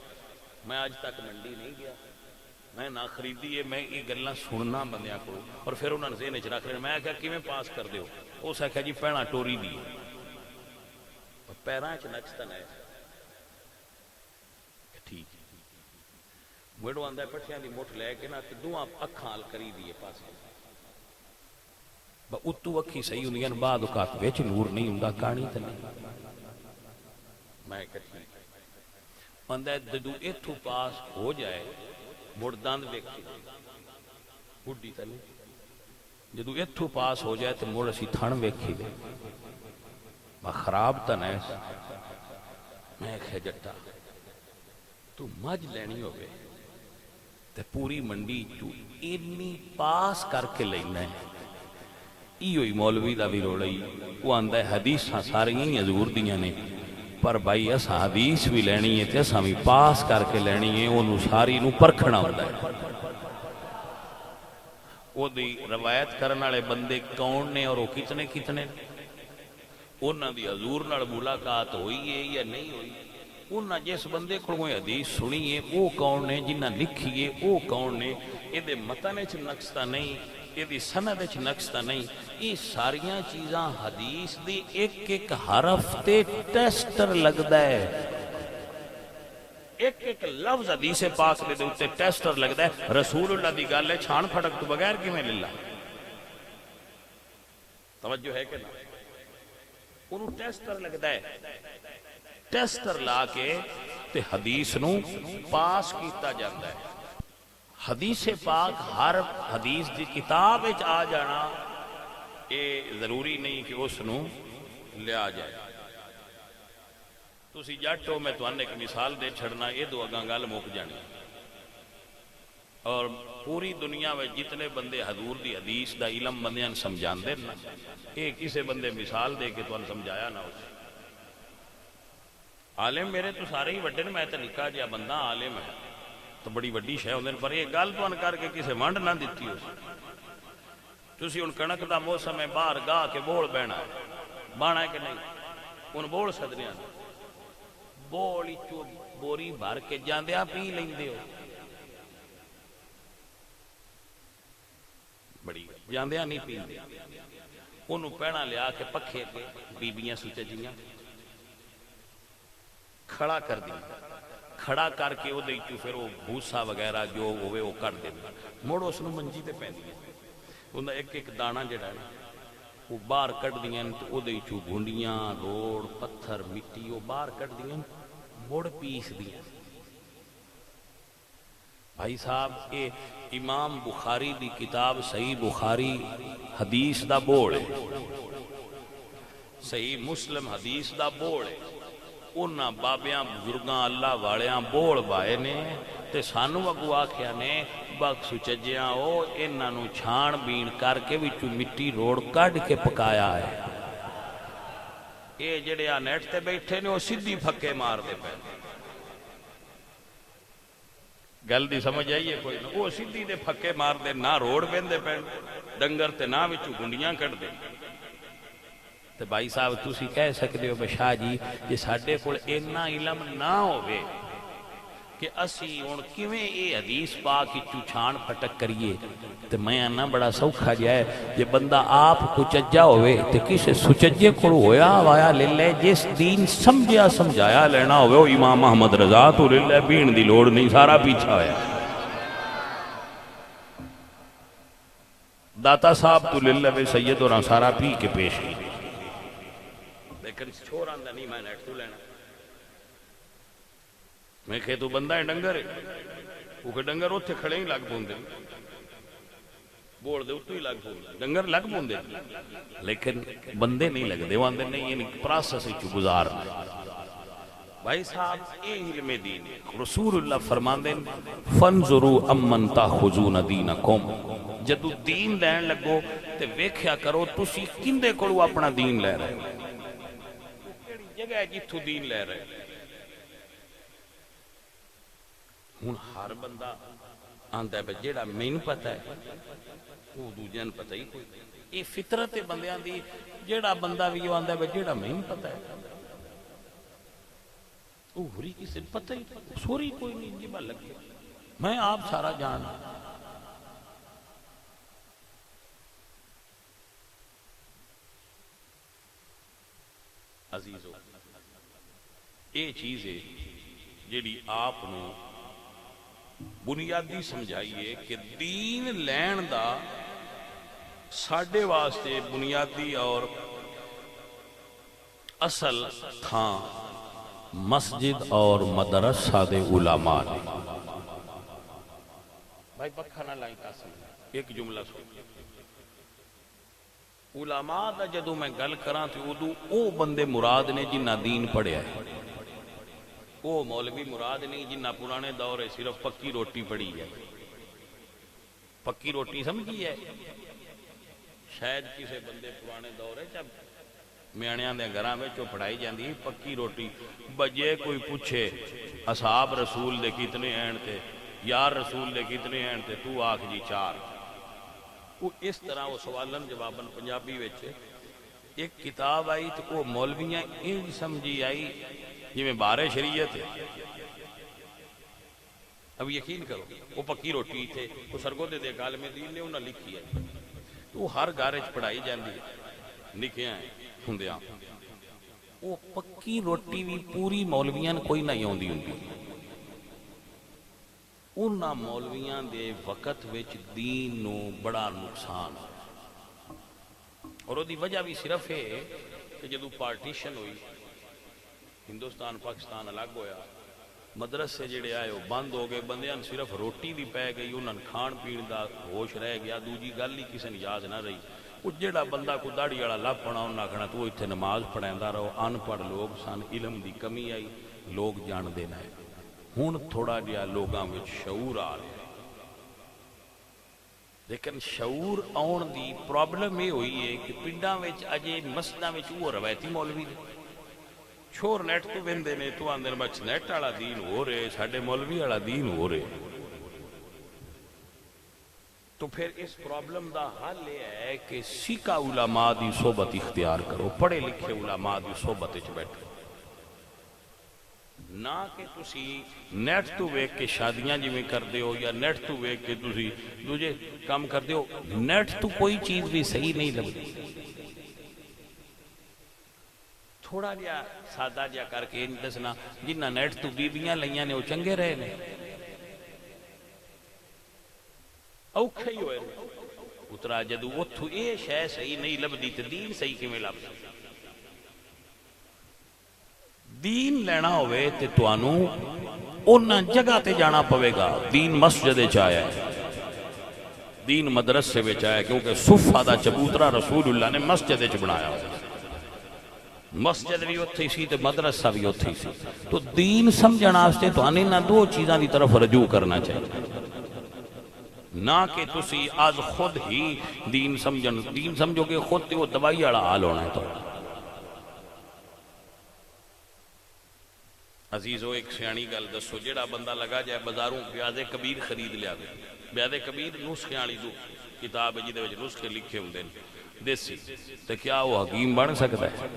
میں آج تک منڈی نہیں گیا میں نہ خریدی ہے. میں یہ گلاں سننا بندیاں کو اور پھر انہوں نے ذہن وچ رکھ لیا. میں کہا کہ میں پاس کر دیو. اس آخیا جی پہنا ٹوری دی پیراں وچ نچتن ہے ٹھیک میرو آندا پٹھیاں دی مٹھ لے کے نا تے دوواں اکھاں ال کری دیے پاسے با اتو اکھی صحیح ہوندیاں بعد اوقات وچ نور نہیں ہوندا کہانی تے نہیں. میں کہ ٹھیک آندا جدوں ایتھوں پاس ہو جائے مڑ دند ویکھی بڈھی تے نہیں. جدوں ایتھوں پاس ہو جائے تے مڑ اسی تھن ویکھی دے با خراب تے نہیں. میں کہ جٹا تو مجھ لینی ہوئے تے پوری منڈی تو انی پاس کر کے لینا ہے. ایوئی مولوی دا بھی روڑی وہ آندہ ہے حدیثاں ساری ہی حضور دیاں نے پر بھائی اسا حدیث بھی لینی ہے تے اسا بھی پاس کر کے لینی ہے. انہوں ساری نو پرکھنا ہوتا ہے وہ دی روایت کرنے والے بندے کون نے اور وہ کتنے کتنے انہاں دی حضور نال ملاقات ہوئی ہے یا نہیں ہوئی، انہاں جس بندے کو حدیث سنی ہے وہ کون نے، جنہاں لکھی ہے وہ کون نے، یہ متن وچ نقص تاں نہیں، یہ سند وچ نقص تاں نہیں، یہ ساریاں چیزاں حدیث دی ایک ایک حرف تے ٹیسٹر لگدا ہے، ایک ایک لفظ حدیث پاک دے اوتے ٹیسٹر لگدا ہے۔ رسول اللہ دی گل ہے چھان پھٹک تو بغیر کیویں للا، توجہ ہے کہ نہ، انہوں ٹیسٹر لگدا ہے، ٹیسٹر لا کے تے حدیث نو پاس کیتا جاتا ہے۔ حدیث پاک ہر حدیث دی کتاب وچ آ جانا یہ ضروری نہیں کہ اس نو لیا جائے۔ تسی جٹ ہو، میں تمہیں ایک مثال دے چھڑنا، یہ دو اگاں گل مک جانی، اور پوری دنیا میں جتنے بندے حضور دی حدیث دا علم بندیاں سمجھان دے نا، یہ کسے بندے مثال دے کے تمہیں سمجھایا نہ ہو۔ عالم میرے تو سارے ہی وڈے نے، میں تو نکا جہا بندہ عالم ہے تو بڑی وڈی شے ہوندے نے، پر یہ گل تو کر کے کسے ونڈ نہ دتی ہو۔ تسی ہن کنک دا موسم ہے، باہر گاہ کے بول بہنا ہے، بانا ہے کہ نہیں، ہن بول سدنے بول چو بوری بھر کے جاندیا پی لیندے ہو، بڑی جاندیا نہیں پیندے، انہوں پہنا لیا کے پکھے کے بیبیاں سچجیاں کھڑا کر دیا، کھڑا کر کے وہ دے پھر وہ بھوسا وغیرہ جو ہوئے وہ کر دیں، مڑ اس نو منجی تے پہن دیا، انہوں ایک ایک دانہ جڑا ہے وہ باہر کٹ دیا، تو وہ دے گھنڈیاں روڑ پتھر مٹی وہ باہر کٹ دیا، مڑ پیس دیا۔ بھائی صاحب اے امام بخاری دی کتاب صحیح بخاری حدیث دا بوڑ ہے، صحیح مسلم حدیث دا بوڑ ہے، انہاں بابیاں بزرگاں اللہ والیاں بوڑ بائے نے تے سانو اگو آکھیا نے بخ سچجیاں او انہاں نو چھان بین کر کے وچوں مٹی روڑ کڈ کے پکایا ہے۔ اے جڑے آ نیٹ تے بیٹھے نے وہ سیدھی پھکے مار دے پے، گل دی سمجھ آئیے کوئی نہ، وہ سیدھی دے پھکے مار دے، نہ روڑ بیندے پے ڈنگر تے نہ وچوں گنڈیاں کٹ دے۔ تو بھائی صاحب تسی کہہ سکتے ہو بشاہ جی جی ساڈے کول اینا علم نہ ہوئے کہ اسی ہن کیویں اے حدیث پاک وچوں چھان پھٹک کریے، تے میں آنا بڑا سوکھا جائے جے بندہ آپ کو چجا ہوئے تے کسے سچجے کول ہویا وایا لے لے، جس دین سمجھیا سمجھایا لینا ہوئے، وہ امام محمد رضا تو لے لے، بین دی لوڑ نہیں، سارا پیچھا ہویا۔ داتا صاحب تو لے لے سید اور سارا پی کے پیش کی، لیکن چھوڑ آندہ نہیں میں نیٹ تو لینا، میں کہ تو بندہ ہے ڈنگر ہے، وہ کہ ڈنگر ہوتے کھڑے ہی لگ پوندے، بول دے اتو ہی لگ پوندے، ڈنگر لگ پوندے، لیکن بندے نہیں لگ دے، وہ آندے نہیں، یہ پراسس ہی چو گزار۔ بھائی صاحب اے علم دین رسول اللہ فرمان دیں فَانْظُرُوا أَمَّنْ تَأْخُذُونَ دِينَكُمْ، جدو دین لین لگو تے ویکھیا کرو تسی کندے کولو اپنا دین لے رہے، جگہ ہے جتھو دین لے رہے۔ ہن ہر بندہ آندا ہے جیڑا مینوں پتہ ہے وہ دوجیاں پتہ ہی کوئی، یہ فطرت بندیاں دی، جیڑا بندہ بھی آندا ہے جیڑا مینوں پتہ ہے وہ ہوری کسی پتہ ہی سوری کوئی نہیں، جی بل لگے میں آپ سارا جانا۔ عزیزو یہ چیز ہے جیڑی آپ نو بنیادی سمجھائیے کہ دین لین دا ساڈے واسطے بنیادی اور اصل تھاں مسجد اور مدرسہ دے علماء نے۔ بھائی پکھا نہ لائیں قاسم، ایک جملہ سن، علماء دا جدو میں گل کراں تے ادو او بندے مراد نے جنہ دین پڑھیا ہے، وہ مولوی مراد نہیں جنہ پرانے دور ہے صرف پکی روٹی پڑی ہے۔ پکی روٹی سمجھی ہے شاید کسے بندے پرانے دور ہے جب میانیاں دے گھراں وچ پڑھائی جاندی پکی روٹی، بجے کوئی پوچھے اصحاب رسول دے کتنے ہیں تے یار رسول دے کتنے ہیں تے تو آکھ جی 4، وہ اس طرح وہ سوالن جوابن پنجابی وچ ایک کتاب آئی تو وہ مولویاں انج سمجھی آئی جی میں بارے شریعت ہے. اب یقین کرو وہ پکی روٹی تھے وہ سرگودے دے عالم دین نے انہاں لکھی ہے تو وہ ہر گھر وچ پڑھائی جاندی ہے نکیاں ہوندیاں. وہ پکی روٹی بھی پوری مولویاں کوئی نہیں آندی ہوندی. انہاں مولویاں دے وقت وچ دین نو بڑا نقصان اور وہ دی وجہ بھی صرف ہے کہ جدو پارٹیشن ہوئی ہندوستان پاکستان الگ ہویا مدرسے جڑے آئے وہ بند ہو گئے بندیاں صرف روٹی بھی پہ گئی انہاں کھان پین دا ہوش رہ گیا دوجی گل ہی کسی نے یاد نہ رہی. وہ جڑا بندہ کو داڑھی والا لب پڑا انہاں آکھنا تو اتنے نماز پڑھیندا رہو ان پڑھ لوگ سن علم دی کمی آئی لوگ جان دینا ہے. ہن تھوڑا جہا لوگاں وچ شعور آ رہا لیکن شعور آن دی پرابلم یہ ہوئی ہے کہ پنڈاں وچ اجے مسجداں وچ وہ روایتی مولوی نے چھوڑ نیٹ تو ویندے نے تو آندے بچ نیٹ والا دین ہو رہے ساڈے مولوی والا دین ہو رہے. تو پھر اس پرابلم دا حل یہ ہے کہ سیکھا علماء دی صحبت اختیار کرو پڑھے لکھے علماء دی صحبت وچ بیٹھو نہ کہ تسی نیٹ تو ویک کے شادیاں جی میں کر دیو یا نیٹ تو ویک کے تسی دوجے کام کر دیو. نیٹ تو کوئی چیز بھی صحیح نہیں لگتی. تھوڑا جا سادہ جا کر کے دسنا جنہ نیٹ تو بیبیاں لئیاں نے وہ چنگے رہے نے اوکھے ہی ہوئے اترا جدو اتھو اے شے صحیح نہیں لبدی تے دین صحیح کیویں لب دین لینا ہوئے تے توانو انہاں جگہ تے جانا پوے گا. دین مسجد وچ آیا ہے دین مدرسے وچ آیا کیونکہ صفہ دا چبوترا رسول اللہ نے مسجد وچ بنایا مسجد بھی اتھی سی تے مدرسہ بھی اتھی سی. تو دین سمجھنا واسطے تو آنے نہ دو چیزاں دی طرف رجوع کرنا چاہیے نہ کہ تسی آج خود ہی دین سمجھو گے خود تے وہ دوائی والا حال ہونا ہے. تو عزیزو ایک سیانی گل دسو جیڑا بندہ لگا جائے بازاروں بیاض کبیر خرید لیا بیاض کبیر نسخے والی جو کتاب ہے جہدے وچ نسخے لکھے ہوندے نے دیسی تو کیا وہ حکیم بن سکتا ہے؟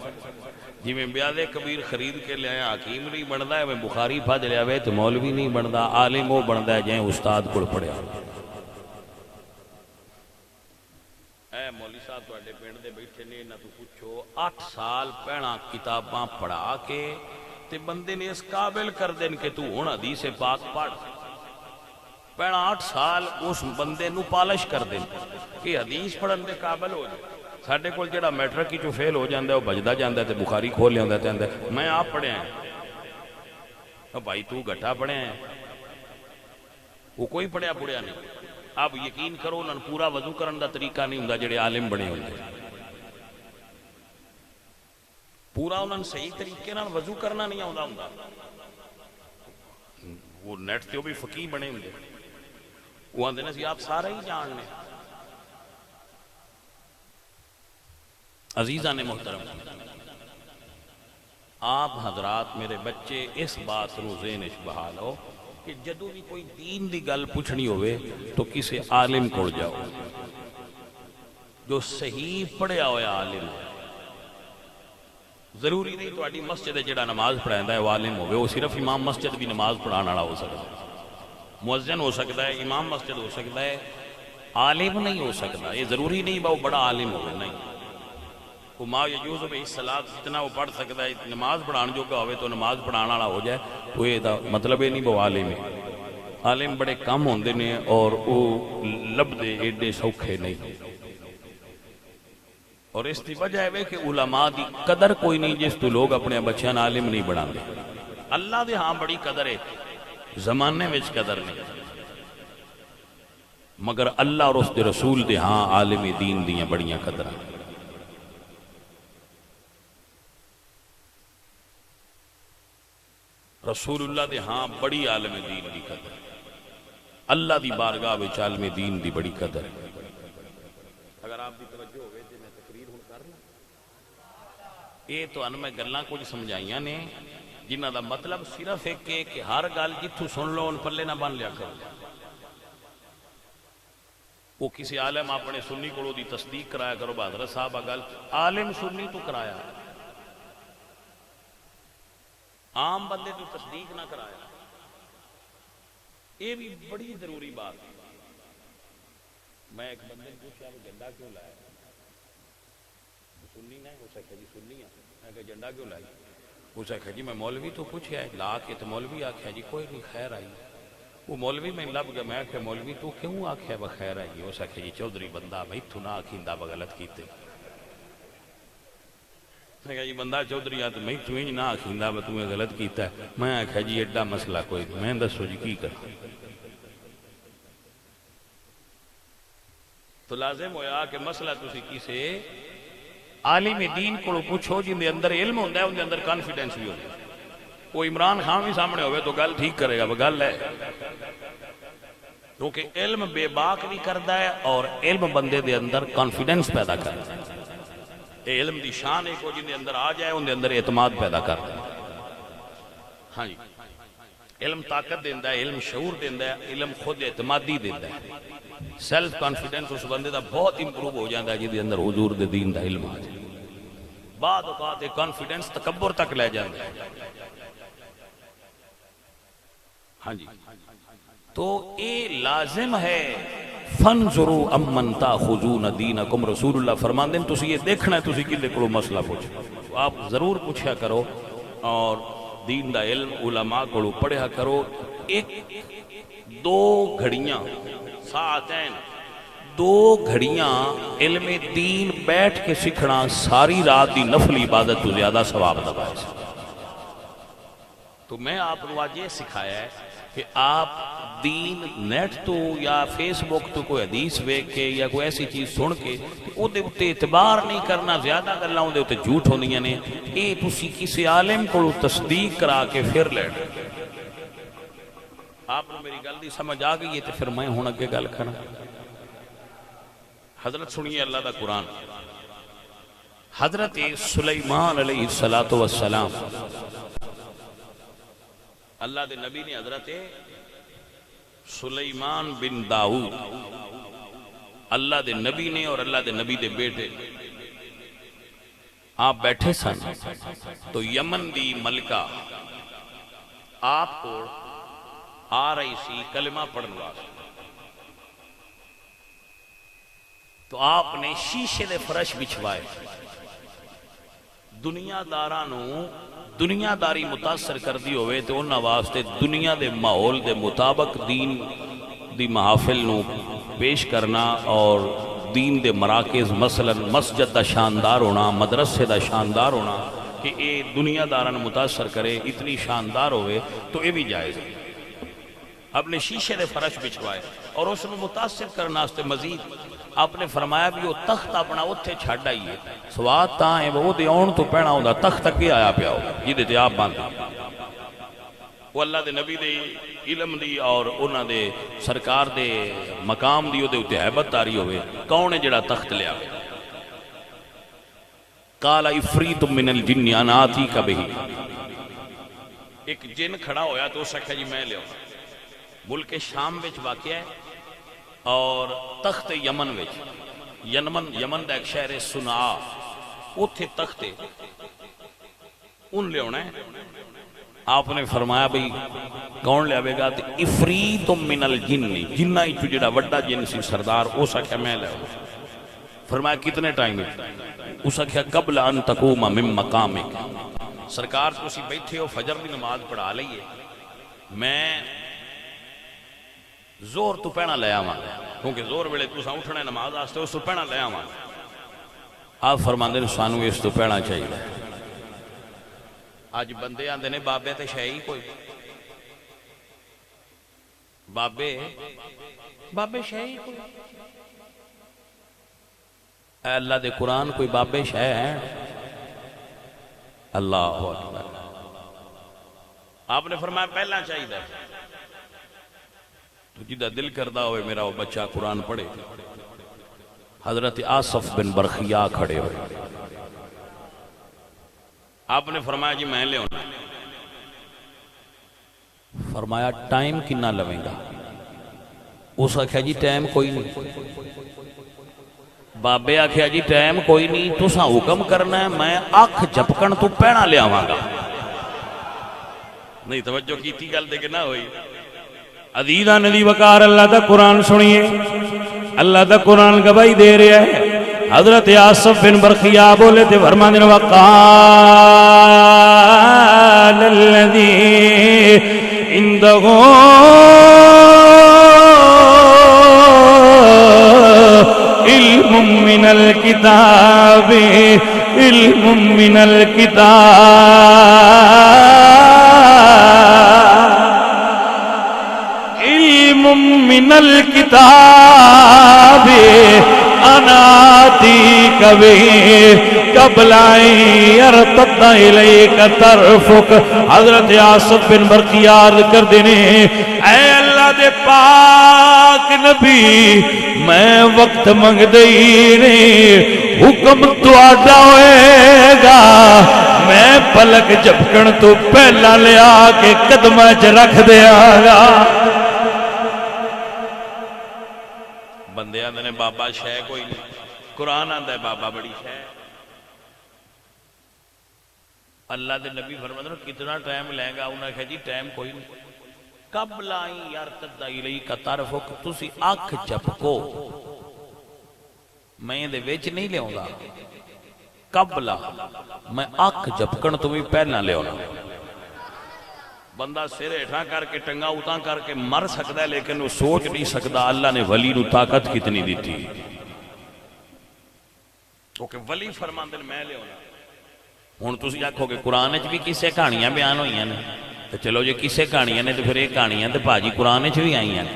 جی میں بیاض کبیر خرید کے لے آیا حکیم نہیں بندا ہے میں بخاری پھج لیا وے تو مولوی نہیں بندا عالم وہ بندا ہے جائیں استاد کول پڑھیا. اے مولوی صاحب تواڈے پنڈ دے بیٹھے نے انہاں تو پوچھو 8 سال پہلا کتاباں پڑھا کے تے بندے نے اس قابل کر دین کہ تو ہن حدیث پاک پڑھ پہلا 8 سال اس بندے نو پالش کر دین کہ حدیث پڑھن دے قابل ہو جائے. ساڈے کول جڑا میٹرک کی جو فیل ہو جاندا ہے وہ بجدا جاندا ہے تے بخاری کھول لیاندا ہے تے آندا میں آپ پڑھیا ہے. او بھائی تو گھٹا پڑھیا ہے وہ کوئی پڑھیا پڑھیا نہیں. آپ یقین کرو انہاں پورا وضو کرن دا طریقہ نہیں ہوندا جڑے عالم بنے ہوندے پورا انہاں صحیح طریقے نال وضو کرنا نہیں آوندا ہوندا. وہ نیٹ تے بھی فقیہ بنے ہوندے وہ آندے نے سی آپ سارے ہی جان لیں. عزیزان محترم آپ حضرات میرے بچے اس بات نو ذہن وچ بحال ہو کہ جدو بھی کوئی دین دی گل پوچھنی ہوئے تو کسی عالم کو جاؤ جو صحیح پڑھیا ہویا عالم ہو. ضروری نہیں تو آڈی مسجد جڑا نماز پڑھائندہ ہے وہ عالم ہوئے وہ صرف امام مسجد بھی نماز پڑھانا ہو سکتا ہے مؤذن ہو سکتا ہے امام مسجد ہو سکتا ہے عالم نہیں ہو سکتا. یہ ضروری نہیں وہ بڑا عالم ہوئے نہیں وہ ما یجوز بہ الصلاۃ جتنا وہ پڑھ سکتا ہے نماز پڑھان جو کا ہوئے تو نماز پڑھانا والا ہو جائے تو یہ مطلب یہ نہیں وہ عالم ہے. عالم بڑے کم ہوندے نے اور وہ لبدے ایڈے سوکھے نہیں. اور اس کی وجہ ہے کہ علماء دی قدر کوئی نہیں جس تو لوگ اپنے بچیاں عالم نہیں بنا دے. اللہ دے ہاں بڑی قدر ہے زمانے وچ قدر نہیں مگر اللہ اور اس دے رسول دے ہاں عالم دین دیاں بڑیاں قدر ہیں. رسول اللہ دے ہاں بڑی عالم دین دی قدر اللہ دی بارگاہ وچ عالم دین دی بڑی قدر ہے. اگر آپ دی توجہ ہوئے تو میں تقریر ہوں کر لوں. یہ تو ان میں گلاں کچھ سمجھائیاں نے جنہ دا مطلب صرف ہے کہ ہر گل جتھوں سن لو ان پلے نہ بن لیا کرو. وہ کسی عالم اپنے سنی کو دی تصدیق کرایا کرو حضرت صاحب گل عالم سنی تو کرایا عام بندے تو تصدیق نہ کرایا یہ بھی بڑی ضروری بات ہے میں ایک بندے نے پوچھا کہ جھنڈا کیوں لایا سنی نے اس آخیا جی سنی ہاں میں کہ جھنڈا کیوں لائی اس آخیا جی میں مولوی تو پوچھا لا کے تو مولوی آخیا جی کوئی نہیں خیر آئی وہ مولوی میں لب گیا میں آخیا مولوی تو کیوں آخیا بخیر آئی اس آخیا جی چودھری بندہ میں اتوں نہ آخیندا بغلط کیتے میں کہا جی بندہ چودھری آ تو میں تو نہ آخیندا میں تمہیں غلط کیتا ہے میں آخیا جی ایڈا مسئلہ کوئی نہیں میں دسو جی کی کروں تو لازم ہویا کہ مسئلہ تسی کسے عالم دین کو پوچھو جن دے اندر علم ہوتا ہے ان دے اندر کانفیڈنس بھی ہوتا ہے وہ عمران خان بھی سامنے ہوئے تو گل ٹھیک کرے گا وہ گل ہے کیونکہ علم بے باک بھی کرتا ہے اور علم بندے دے اندر کانفیڈنس پیدا کرتا ہے علم دی شان ایک جن دے اندر آ جائے ان دے اندر اعتماد پیدا کرتا ہے ہاں جی علم طاقت دیندہ ہے علم شعور دیندہ ہے علم خود اعتمادی دیندہ ہے سیلف کانفیڈنس اس بندے دا بہت امپروو ہو جاندہ ہے جن دے اندر حضور دے دین دا علم آ جائے بعد اوقات کانفیڈنس تکبر تک لے جاندہ ہے ہاں جی تو اے لازم ہے فَانْظُرُوا أَمَّنْ تَأْخُذُونَ دِينَكُمْ رسول اللہ فرمان دیں تسی یہ دیکھنا ہے تسی کلے کو مسئلہ پوچھو آپ ضرور پوچھا کرو اور دین دا علم علماء کو پڑھا کرو ایک دو گھڑیاں ساعتین دو گھڑیاں علم دین بیٹھ کے سکھنا ساری رات دی نفل عبادت تو زیادہ ثواب دبائے تو میں آپ کو آج یہ سکھایا ہے کہ آپ دین نیٹ تو یا فیس بک تو کوئی حدیث ویکھ کے یا کوئی ایسی چیز سن کے او دے اتے اعتبار نہیں کرنا زیادہ گلاں دے اتے جھوٹ ہوندیاں نے اے تسی کسی عالم کو تصدیق کرا کے پھر لیٹ آپ کو میری گل دی سمجھ آ گئی ہے تو پھر میں ہن اگے گل کراں حضرت سنیے اللہ دا قرآن حضرت سلیمان علیہ السلام اللہ دے نبی نے حضرت سلیمان بن داؤد اللہ دے نبی نے اور اللہ دے نبی دے بیٹے آپ بیٹھے سن تو یمن دی ملکہ آپ کو آ رہی سی کلمہ پڑھنے واسطے تو آپ نے شیشے دے فرش بچھوائے دنیا دارانوں دنیا داری متاثر کر دی ہوئے تو انہاں واسطے دنیا دے ماحول دے مطابق دین دی محافل نو پیش کرنا اور دین دے مراکز مثلا مسجد دا شاندار ہونا مدرسے دا شاندار ہونا کہ اے دنیا داران متاثر کرے اتنی شاندار ہوئے تو اے بھی جائز ہے اپنے شیشے دے فرش بچھوائے اور اس نے متاثر کرنا اس تے مزید آپ نے فرمایا بھی وہ تخت اپنا اتھے چھڑ آئیے سواد تاں ہے وہ دے آن تو پہنا ہوندہ تخت تک بھی آیا پیا ہو یہ دیتے آپ باندھے وہ اللہ دے نبی دے علم دی اور انہاں دے سرکار دے مقام دی دے اتے حیبت تاری ہوئے کون ہے جڑا تخت لیا قال افریت من الجن انا آتیک بہ ایک جن کھڑا ہویا تو سکھا جی میں لے ہوں ملک شام وچ واقع ہے اور تخت یمن وچ یمن دا ایک شہر سنعا اتھے تخت ان لے ہونا ہے آپ نے فرمایا بھئی کون لے آوے گا تو افریت من الجن جنہ ہی جڑا وڈا جن سی سردار اس آکھیا میں لے ہوں فرمایا کتنے ٹائم ہے اس آکھیا قبل ان تقوم من مقامک سرکار تو اسی بیٹھے ہو فجر دی نماز پڑھا لئیے میں زور تو پہنا لے آواں کیونکہ زور ویلے تساں اٹھنے نماز واسطے اس تو پہنا لے آواں آپ فرماندے نے سانو اس تو پہنا چاہیے آج بندے آندے نے بابے تے شے ہی کوئی بابے شے ہی کوئی اے اللہ دے قرآن کوئی بابے شے ہیں اللہ اکبر آپ نے فرمایا پہلا چاہیے تو جدہ دل کردہ ہوئے میرا وہ بچہ قرآن پڑھے حضرت آصف بن برخیا کھڑے ہوئے آپ نے فرمایا جی میں لے ہونا فرمایا ٹائم کنا لویں گا اس آخیا جی ٹائم کوئی نہیں، بابے آخیا جی ٹائم کوئی نہیں، تساں حکم کرنا ہے، میں اکھ جھپکن تو پہنا لیاواں گا۔ نہیں توجہ کیتی گل دے کہ نہ ہوئی؟ عزیزان دی وقار اللہ دا قرآن سنیے، اللہ دا قرآن گواہی دے رہا ہے۔ حضرت آصف بن برخیا بولے تھے فرمانے نے وقال الذی عندہ علم من الکتاب، علم من الکتاب، علم من الکتاب انا آتیک بہ قبل ان یرتد الیک طرفک۔ حضرت آصف بن برقیہ عرض کر دینے، اے اللہ دے پاک نبی، میں وقت منگ دئی نہیں، حکم تو آڈا ہوئے گا، میں پلک جھپکن تو پہلا لیا کے قدمہ چ رکھ دیا گا۔ بندے آندے نے بابا شے کوئی نہیں، قرآن آندا ہے بابا بڑی شے۔ اللہ دے نبی فرماتے ہیں کتنا ٹائم لے گا؟ انہوں نے کہا جی ٹائم کوئی نہیں، قبل ان یرتد الیک طرفک، تسی اکھ جھپکو، میں دے وچ نہیں لیاؤں گا، قبل میں اکھ جھپکن تو بھی پہلنا لیاؤں۔ بندہ سر ہٹھا کر کے ٹنگا اتاں کر کے مر سکتا ہے، لیکن وہ سوچ نہیں سکتا اللہ نے ولی نو طاقت کتنی دی تھی۔ کیونکہ ولی فرماندے میں لے ہونا۔ ہن تسی آکھو کہ قرآن وچ بھی کسے کہانیاں بیان ہوئیاں نے، تو چلو جی کسے کہانیاں نے تو پھر یہ کہانیاں تے بھاجی قرآن وچ بھی آئیاں نے۔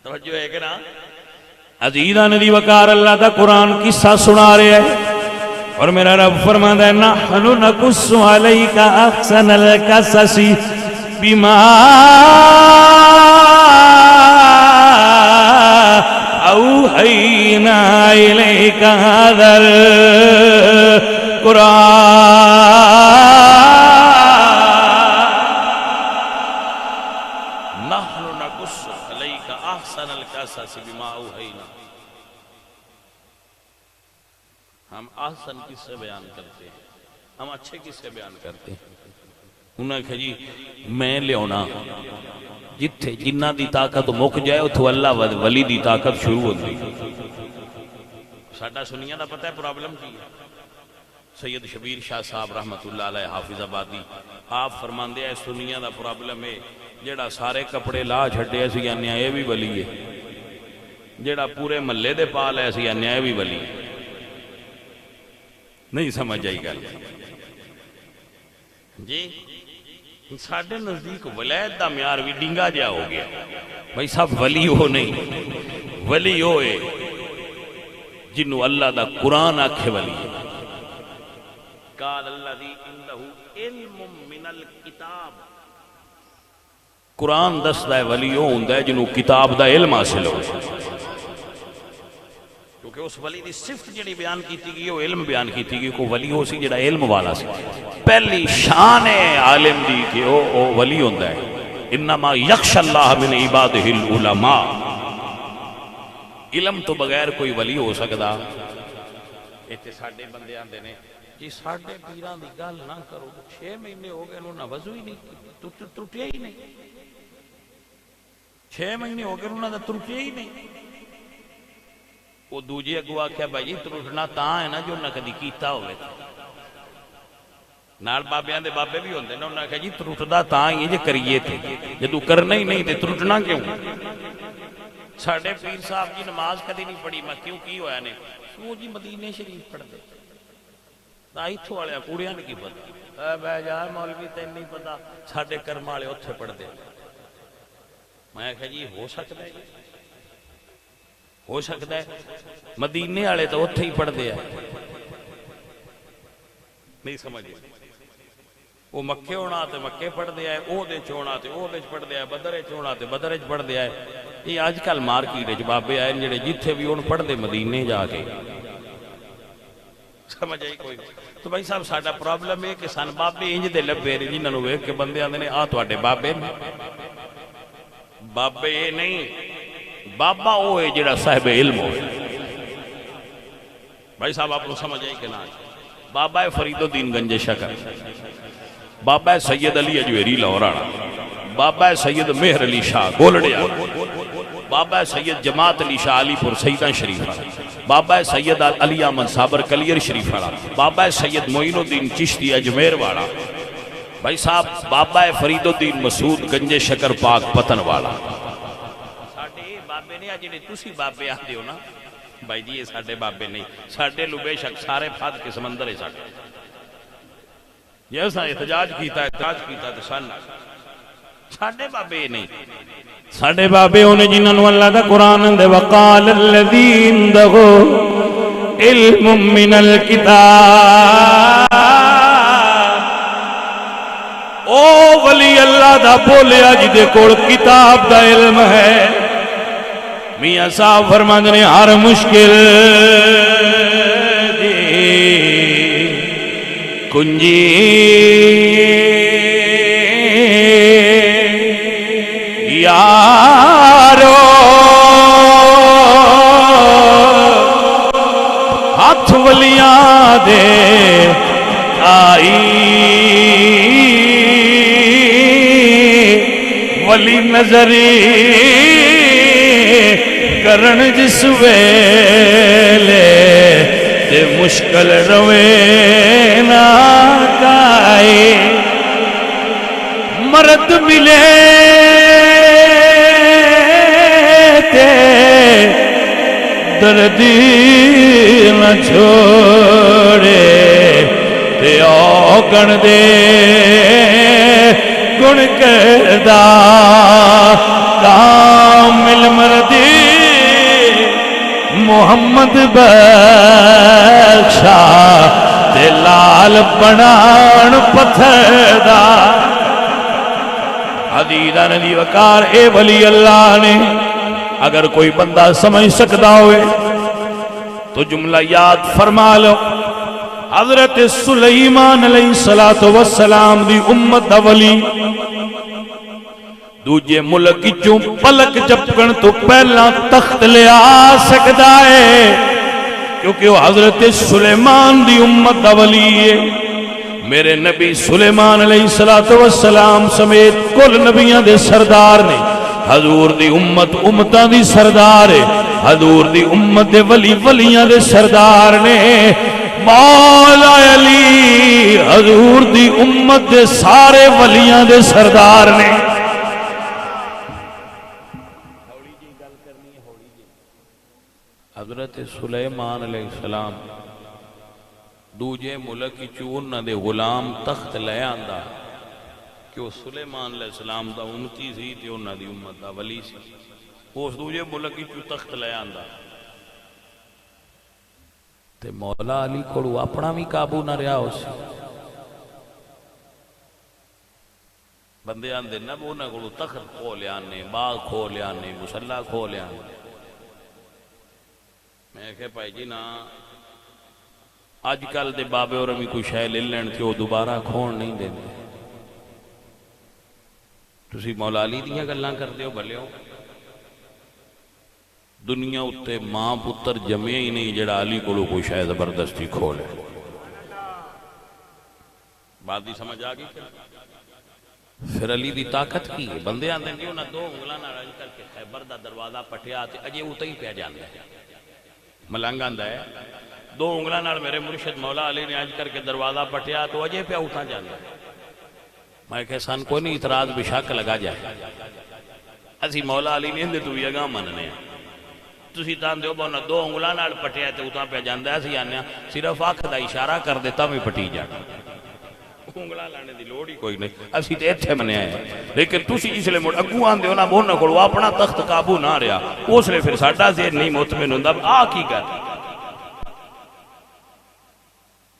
توجہ ہے کہ نا؟ عزیزان دی وقار اللہ دا قرآن قصہ سنا رہے ہیں، اور میرا رب فرماتا ہے نحن نقص علیک احسن القصص بما اوحینا الیک ھذا القرآن۔ نحن نقص علیک احسن القصص بما اوحینا، ہم احسن قصے بیان کرتے ہیں، ہم اچھے قصے بیان کرتے ہیں۔ انہوں نے کہا جی میں لے ہونا، جتھے جنہ دی طاقت مک جائے اتھو اللہ ولی دی طاقت شروع ہوتی۔ ساڈا سنیاں دا پتہ ہے پرابلم کی ہے؟ سید شبیر شاہ صاحب رحمت اللہ علیہ حافظ آبادی آپ فرماندے ہیں سنیاں دا پرابلم ہے جیڑا سارے کپڑے لا چھڈے اسی آنے یہ بھی ولی ہے، جیڑا پورے محلے دے پال ہے اسی آنے یہ بھی ولی ہے۔ نہیں سمجھ آئی گل جی؟ ساڈے نزدیک ولایت دا معیار بھی ڈنگا جا ہو گیا، بھائی سب ولی ہو نہیں، ولی ہوئے جنہوں اللہ دا قرآن آکھے ولی ہے۔ قال الذی عنده علم من الکتاب، قرآن دستا ہے ولی ہو ہوندا ہے جنہوں کتاب دا علم حاصل ہو، کیونکہ اس ولی دی صفت جڑی بیان کیتی گئی وہ علم بیان کیتی گئی، کو ولی ہو سی جڑا علم والا سی۔ پہلی شان عالم دی کہ وہ ولی ہوندا ہے، انما یخشى اللہ من عبادہ العلماء، علم تو بغیر کوئی ولی ہو سکتا؟ ایتھے ساڈے بندے آندے نے جی ساڈے پیراں دی گل نہ کرو، 6 مہینے ہو گئے انہوں نے وضو ہی نہیں ٹوٹیا ہی نہیں، 6 مہینے ہو گئے انہوں نے ٹوٹیا ہی نہیں۔ وہ دوجے اگو آکھیا بھائی جی ٹوٹنا تاں ہے نا جو نہ کدی کیتا ہوئے، نال بابیاں دے بابے بھی ہوندے نے، انہوں نے کہا جی ٹوٹدا تاں ہی جے کریے تھے، جدو کرنا ہی نہیں تے ٹوٹنا کیوں؟ ساڈے پیر صاحب جی نماز کدی نہیں پڑھی، میں کیوں کی ہویا نے؟ وہ جی مدینے شریف پڑھ دے، اتھوں والے کوڑیاں نے کی پتا، بہ جا مولوی تین نہیں پتا، ساڈے کرم والے اتھے پڑھ دے۔ میں کہا جی ہو سکتا ہے، ہو سکتا ہے، مدینے والے تو اتھے ہی پڑھ دے ہیں، نہیں سمجھے؟ وہ مکے ہونا تے مکے پڑھ دیا ہے، او دے چونا تے او دے پڑھ دیا ہے، بدرے چونا تے بدرے پڑھ دیا ہے۔ یہ آج کل مارکیٹ بابے آئے جڑے جتھے بھی ان پڑھ دے مدینے جا کے، سمجھ آئی کوئی؟ تو بھائی صاحب ساڈا پرابلم ہے کہ سن بابے انج دے لبے جنہاں نوں ویکھ کے بندے آندے نے آ تواڈے بابے نے، بابے یہ نہیں، بابا وہ ہے جڑا صاحب علم ہو. بھائی صاحب آپ کو سمجھ آئی کہ نہ؟ بابا ہے فرید الدین گنج شکر، بابا ہے سید علی اجویری لاہورانا، بابا ہے سید مہر علی شاہ گولڑیا، بابا ہے سید جماعت علی شاہ علی پور سیدہ شریفہ، بابا ہے سید علی احمد صابر کلیر شریف والا، بابا ہے سید معین الدین چشتی اجمیر والا، بھائی صاحب بابا ہے فرید الدین مسعود گنج شکر پاک پتن والا. ساڈے بابے نے جڑے تسی بابے آندے ہو نا بھائی جی، یہ ساڈے بابے نہیں، ساڈے لو بے شک سارے پھاد کے سمندر ہے ساڈے. یہ اساں احتجاج کیتا ہے تو ساڈے بابے نہیں. ساڈے بابے ہونے جنہاں نو اللہ دا قرآن دے وقال الذین دہو علم من الکتاب، او ولی اللہ دا بولیا جدے کول کتاب دا علم ہے. میاں صاحب فرماندے نے ہر مشکل دی کنجی یارو ہاتھ ولیاں دے آئی، ولی نظری کرن جس ویلے تے مشکل روے نہ کائے. مرد ملے تے دردی نہ چھوڑے تے اوگن دے گن کردہ کامل مردی محمد بخشا تے لال بنان پتھر دا. عزیزاں دی وقار اے ولی اللہ نے اگر کوئی بندہ سمجھ سکتا ہوئے تو جملہ یاد فرما لو. حضرت سلیمان علیہ السلام دی امت دا ولی دوجے ملک چوں پلک جھپکن تو پہلا تخت لے آ سکتا ہے کیونکہ وہ حضرت سلیمان دی امت دا ولی ہے. میرے نبی سلیمان علیہ السلام سمیت کل نبیاں دے سردار نے. حضور دی امت امتاں دی سردار ہے. حضور دی امت دے ولی ولیاں دے سردار نے. مولا علی حضور دی امت دے سارے ولیاں دے سردار نے. حضرت سلیمان علیہ السلام دوجے ملک چون نہ دے غلام تخت لے آندا کہ وہ سلیمان علیہ السلام دا امتی سی تے انہاں دی امت دا ولی سی. اس دوجے ملک چوں تخت لے آندا تے مولا علی کوڑو اپنا بھی قابو نہ رہا ہو سی. بندے آندے نہ انہاں کوڑو تخت کھو لیانے، باغ کھو لیانے، مصلی کھو لیانے. میں کہ پائی جی نا آج کل دے بابے اور امی کوئی شے لے لین تے وہ دوبارہ کھون نہیں دے دے. تسی مولا علی دیاں گلاں کردے ہو بھلے ہو. دنیا اتے ماں پتر جمعے ہی نہیں جڑا علی کو کوئی شے زبردستی کھولے. بات دی سمجھ آ گئی؟ پھر علی دی طاقت کی ہے. بندے آندے نہیں انہاں دو انگلاں نال رج کر کے خیبر دا دروازہ پٹیا تے اجے اوتے ہی پیا جاندا ہے. ملنگ آندا ہے دو انگلاں نال میرے مرشد مولا علی نے اج کر کے دروازہ پٹیا تو اجے پیا اوتھا جاندا ہے. میں کہ سن کوئی نہیں اعتراض بشک لگا جائے. اسی مولا علی نے اندے تو بھی اگاں مننے ہیں. تسی تاندے ہو بونا دو انگلاں نال پٹیا تے اوتھا پیا جاندا ہے. اسی آنے صرف اکھ دا اشارہ کر دیتا میں پٹی جانا. انگلاں لانے دی لوڑ ہی کوئی نہیں. اسی تے ایتھے منیا ہے. لیکن تسی اس لیے مڑ اگوں آندے ہو نا بونا کھڑو اپنا تخت قابو نہ رہا اس لیے پھر ساڈا ذہن نہیں مطمئن ہوندا. آ کی گل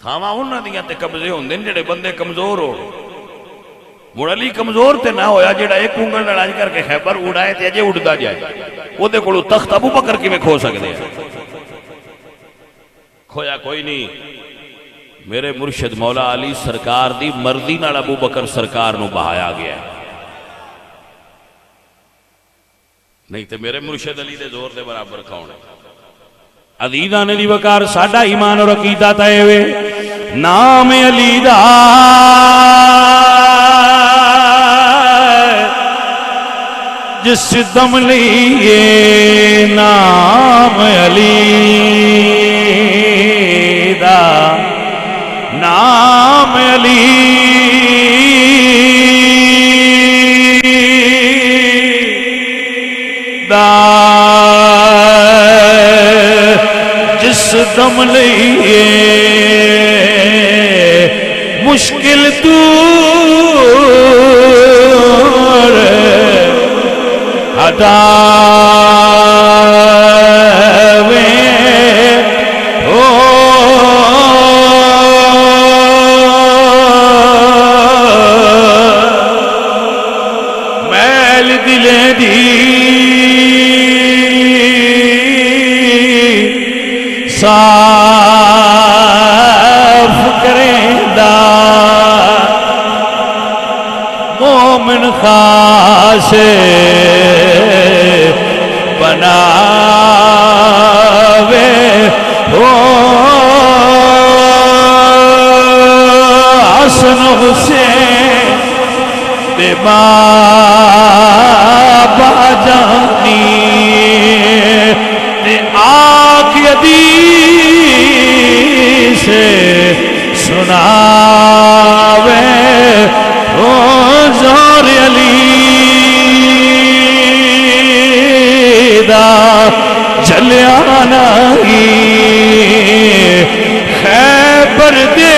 تھاواں انہاں دیاں تے قبضے ہوندے نے جڑے بندے کمزور ہو. مڑ علی کمزور تے نہ ہویا جڑا ایک انگل نال اج کر کے خیبر اڑائے تے اجے اڑدا جائے. او دے کولوں تخت ابو بکر کیویں کھو سکدے ہیں؟ کھویا کوئی نہیں. میرے مرشد مولا علی سرکار دی مرضی نال ابو بکر سرکار نو بہایا گیا ہے. نہیں تے میرے مرشد علی دے زور دے برابر کون ہے؟ عزیزاں نے دی وقار ساڈا ایمان اور عقیدہ تے وے نام علی دا جس دم لیے نام علی دا نام علی دا جس دم لیے مشکل دور ہٹاوے ہو میل دلے دی صاف کریں دا مومن خاص بناوے ہو حسن حسین دے بابا جانی دے آنکھ حدیث سناوے او زور علی دا جلیا نہیں خیبر دے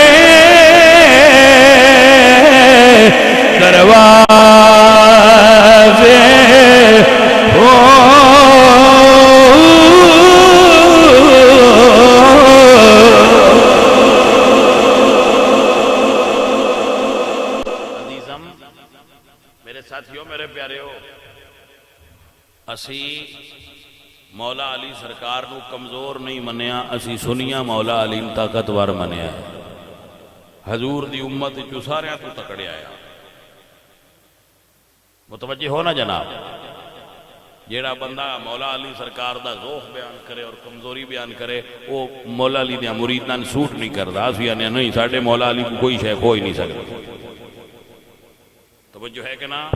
دروازے ہو میرے ساتھیوں میرے پیارے ہو اسی مولا علی سرکار نو کمزور نہیں منیا اسی سنیا مولا علی طاقتور منیا حضور دی امت جو سارے تو تکڑے آیا متوجہ ہونا جناب جیڑا بندہ مولا علی سرکار دا ذوق بیان کرے اور کمزوری بیان کرے وہ مولا علی دیا مریداں سوٹ نہیں کردا اسی آنے نہیں ساڑھے مولا علی کو کوئی شے ہو ہی نہیں سکتا توجہ ہے کہ نا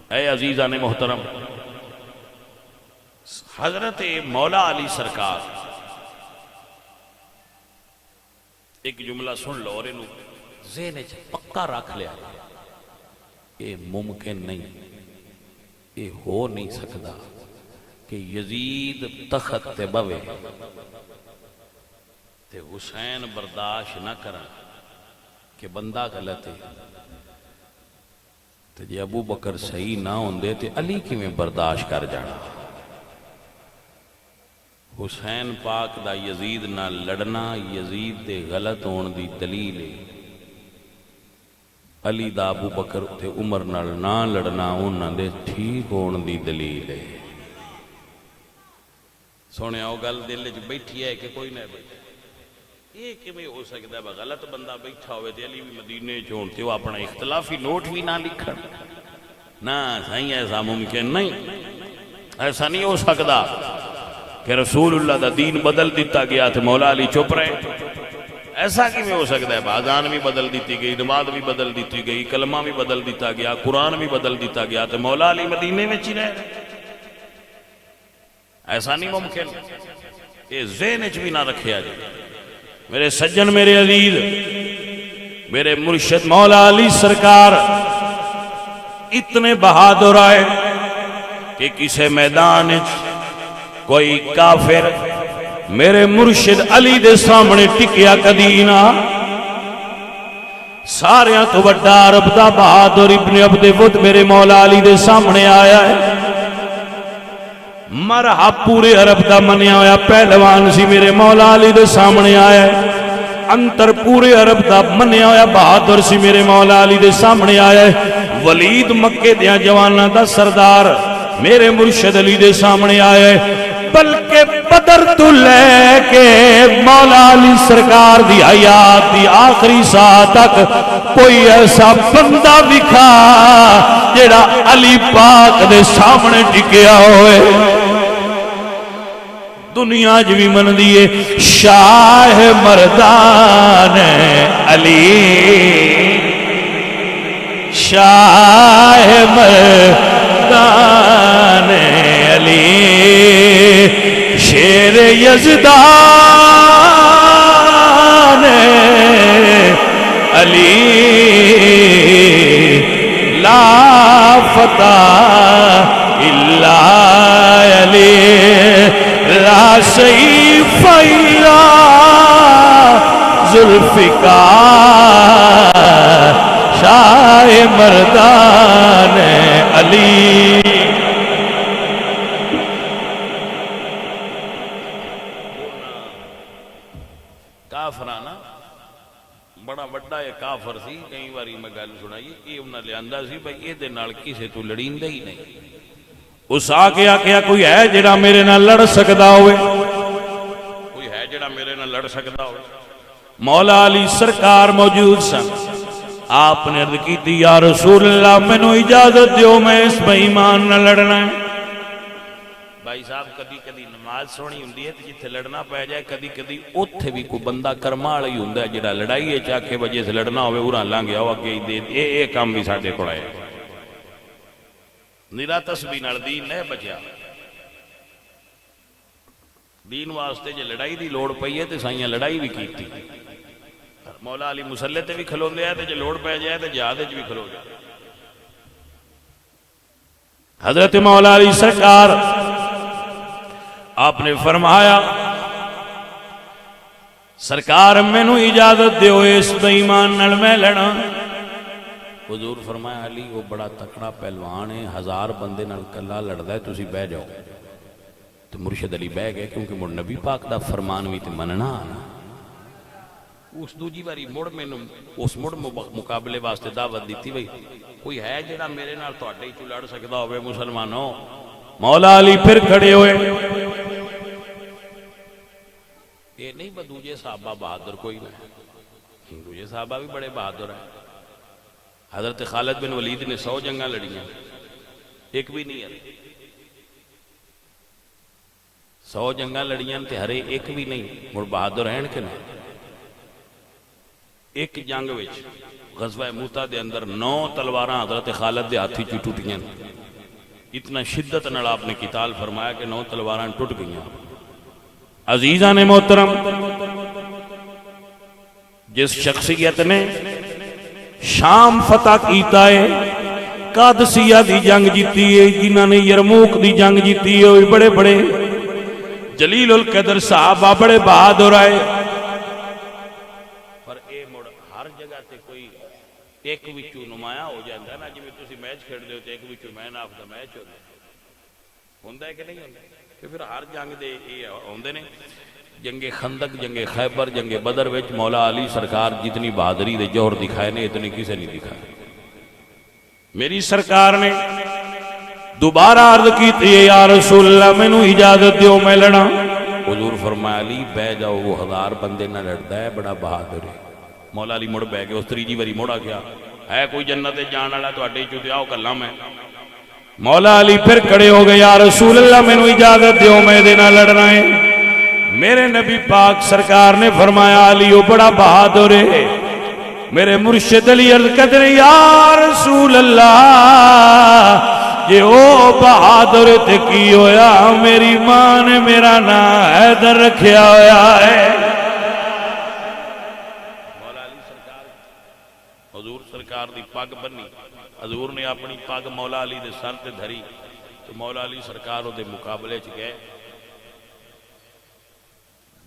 اے عزیزان محترم حضرت مولا علی سرکار ایک جملہ سن لو اور انہوں ذہن پکا رکھ لیا یہ ممکن نہیں یہ ہو نہیں سکتا کہ یزید تخت تے بوے تے حسین برداشت نہ کرا کہ بندہ غلط ہے تے جی ابو بکر صحیح نہ ہوندے تے علی کی میں برداشت کر جانا حسین پاک دا یزید نہ لڑنا یزید دے غلط ہون دی دلیل ہے علی دا ابو بکر تے عمر نہ لڑنا انہاں دے ٹھیک ہون دی دلیل ہے سونے آؤ گل دل وچ بیٹھی ہے کہ کوئی نہ بیٹھا یہ کیویں ہو سکتا ہے غلط بندہ بیٹھا ہوئے تے علی بھی مدینے چ ہون تے وہ اپنا اختلافی نوٹ بھی نہ لکھن نہ صحیح ایسا ممکن نہیں ایسا نہیں ہو سکتا کہ رسول اللہ دا دین بدل دیتا گیا تھے مولا علی چپ رہے ایسا کیویں ہو سکتا ہے باذان بھی بدل دیتی گئی نماز بھی بدل دیتی گئی کلمہ بھی بدل دیتا گیا قرآن بھی بدل دیتا گیا تو مولا علی مدینے میں چی رہے ایسا نہیں ممکن یہ ذہن وچ بھی نہ رکھیا جائے میرے سجن میرے عزیز میرے مرشد مولا علی سرکار اتنے بہادر آئے کہ کسے میدان کوئی کافر میرے مرشد علی دے سامنے ٹکیا کدی نہ ساریاں تو بڑا عرب دا بہادر ابن عبد ود میرے مولا علی دے سامنے آیا ہے مرحب پورے عرب دا منیا ہویا پہلوان سی میرے مولا علی دے سامنے آیا ہے انتر پورے عرب دا منیا ہویا بہادر سی میرے مولا علی دے سامنے آیا ہے ولید مکے دیاں جواناں دا سردار میرے مرشد علی دے سامنے آیا ہے بلکہ بدر تو لے کے مولا علی سرکار دی حیات دی آخری ساہ تک کوئی ایسا بندہ دکھا جڑا علی پاک دے سامنے ٹکیا ہوئے دنیا بھی من دیئے شاہ مردان علی شاہ مردان علی شیر یزدان علی لا فتح الا علی لا سیف الا ذوالفقار شاہ مردان علی کافرانہ بڑا وڈا یہ کافر سی کئی باری میں گل سنائی یہ انہاں لیاندا سی بھئی اے دے نال کسے تو لڑیندا ہی نہیں اس آکے آکیا کوئی ہے جڑا میرے نال لڑ سکدا ہوئے کوئی ہے جڑا میرے نال لڑ سکدا ہوئے مولا علی سرکار موجود سن آپ نے عرض کی تھی یا رسول اللہ میں نو اجازت دیو میں اس بے ایمان نہ لڑنا ہے بھائی صاحب کدی کدی نماز سونی ہوندی ہے تے جتھے لڑنا پے جائے کدی کدی اوتھے بھی کوئی بندہ کرما والا ہی ہوندا ہے جڑا لڑائی ہے چاکے وجہ سے لڑنا ہوے اورا لانگیا او اگے دے اے کام بھی ساڈے کول ہے نیرا تسبیح نال دین نہیں بچیا دین واسطے جے لڑائی دی لوڑ پئی ہے تے سائیاں لڑائی بھی کیتی مولا علی مسلح تے بھی کھلوندے ہیں تے جے لوڑ پے جائے تے جہاد وچ بھی کھلو جائے حضرت مولا علی سرکار آپ نے فرمایا سرکار میں نو اجازت دیو اس بے ایمان نال میں لڑا حضور فرمایا علی وہ بڑا تکڑا پہلوان ہے 1000 بندے نال کلا لڑدا ہے تسی بہ جاؤ تو مرشد علی بہ گئے کیونکہ مڑ نبی پاک دا فرمان بھی تے مننا آنا اس دوجی باری مڑ میں اس مڑ مقابلے واسطے دعوت دیتی بھئی کوئی ہے جڑا میرے نال تہاڈے ہی لڑ سکدا ہوے مسلمانوں مولا علی پھر کھڑے ہوئے یہ نہیں دوجے صحابہ بہادر کوئی نہیں دوجے صحابہ بھی بڑے بہادر ہیں حضرت خالد بن ولید نے 100 جنگاں لڑیاں ایک بھی نہیں ہے 100 جنگاں لڑیاں تے ہرے ایک بھی نہیں مڑ بہادر ہیں کہ نہیں ایک جنگ وچ غزوہ موتا دے اندر 9 تلواراں حضرت خالد دے ہاتھی چ ٹوٹیاں اتنا شدت نال آپ نے قتال فرمایا کہ 9 تلواراں ٹوٹ گئیاں عزیزان محترم جس شخصیت نے شام فتح کیتا ہے قادسیہ دی جنگ جیتی ہے جنہاں نے یرموک دی جنگ جیتی ہے بڑے بڑے جلیل القدر صحابہ بڑے بہادر آئے پر اے مڑ ہر جگہ تے کوئی ایک وچوں نمایاں ہو جاندا ہے نا جویں تسی میچ کھیڈدے ہو تے ایک وچوں مین آف دا میچ ہوندا ہے کہ نہیں ہوندا کہ پھر ہر جنگ دے یہ ہوندے نے جنگ خندق جنگ خیبر جنگ بدر وچ مولا علی سرکار جتنی بہادری دے جوہر دکھائے نے اتنی کسے نہیں دکھائے میری سرکار نے دوبارہ عرض کی تھی یا رسول اللہ میں نو اجازت دیو میں لڑا حضور فرمایا علی بہ جاؤ وہ 1000 بندے نہ لڑدا ہے بڑا بہادر ہے مولا علی مڑ بہ گئے اس تیجی واری مڑا گیا ہے کوئی جنت جان والا تواڈے چوں تے آؤ کلا میں مولا علی پھر کھڑے ہو گئے یا رسول اللہ میں نو اجازت دیو میں دینا لڑنا ہے میرے نبی پاک سرکار نے فرمایا علی وہ بڑا بہادر ہے میرے مرشد علی عرض کرتے یا رسول اللہ یہ او بہادر تے کی ہویا میری ماں نے میرا نام حیدر رکھیا ہویا ہے مولا علی سرکار حضور سرکار دی پگ بنی حضور نے اپنی پگ مولا علی دے سر تے دھری تو مولا علی سرکار دے مقابلے چ گئے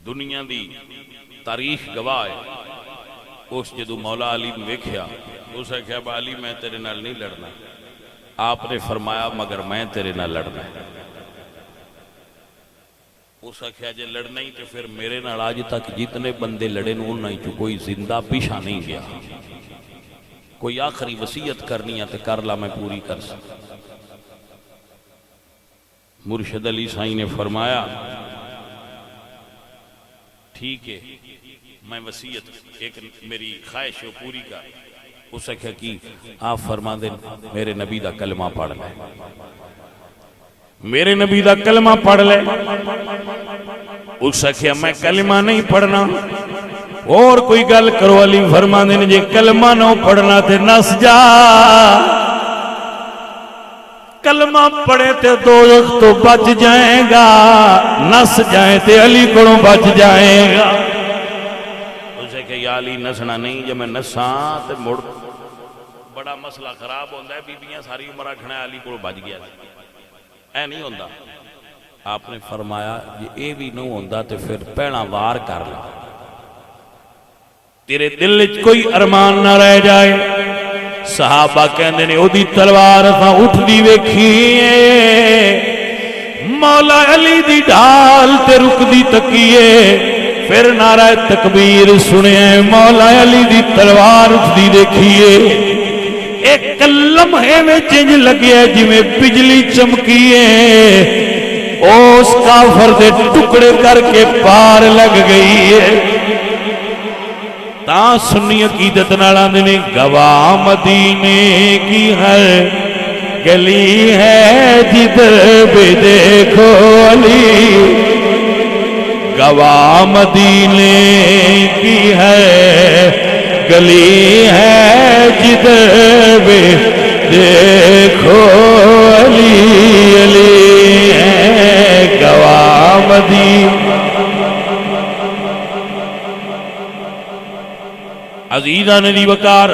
دنیا دی تاریخ گواہ ہے اس جدو مولا علی نے ویکھیا اس نے کہا علی میں تیرے نال نہیں لڑنا آپ نے فرمایا مگر میں تیرے نال لڑنا ہے اس نے کہا جے لڑنا ہی تو پھر میرے نال آج تک جتنے بندے لڑے نو انہاں چوں کوئی زندہ پیچھا نہیں گیا کوئی آخری وصیت کرنی ہے تو کر لا میں پوری کر سکتا مرشد علی سائیں نے فرمایا ٹھیک ہے میں وصیت ایک میری خواہش ہو پوری کا. اس نے کہا کہ آپ فرما دیں میرے نبی دا کلمہ پڑھ لے, میرے نبی دا کلمہ پڑھ لے. اس نے کہا میں کلمہ نہیں پڑھنا, اور کوئی گل کرو. علی فرما دیں جے کلمہ نہ پڑھنا تے نس جا, کلمہ پڑھے تے دوزخ تو بچ جائے گا, نس جائے تے علی کو بچ جائے گا. اسے کہ یا علی نسنا نہیں, جب میں نساں تے مڑ بڑا مسئلہ خراب ہوندہ ہے, بیبیاں ساری عمر رکھنا ہے علی کو بچ گیا. اے نہیں ہوندہ. آپ نے فرمایا یہ بھی نہیں ہوندہ تے پھر پہنا وار کر لا, تیرے دل وچ کوئی ارمان نہ رہ جائے. صحابہ کہندے نے او دی تلوار تھا اٹھ دی ویکھیے, مولا علی دی ڈھال تے رک دی تکیے, پھر نعرہ تکبیر سنے, مولا علی دی تلوار اٹھ دی دیکھیے. ایک لمحے میں چنج لگیا جی میں بجلی چمکیے, اس کافر دے ٹکڑے کر کے پار لگ گئی ہے. تاں سنی عقیدت نالا نے گواہ مدینے کی ہر گلی ہے جدھر بھی دیکھو علی, گواہ مدینے کی ہے گلی ہے جدھر بھی دیکھو علی, علی ہے گواہ مدینے. عزیزان دی وقار,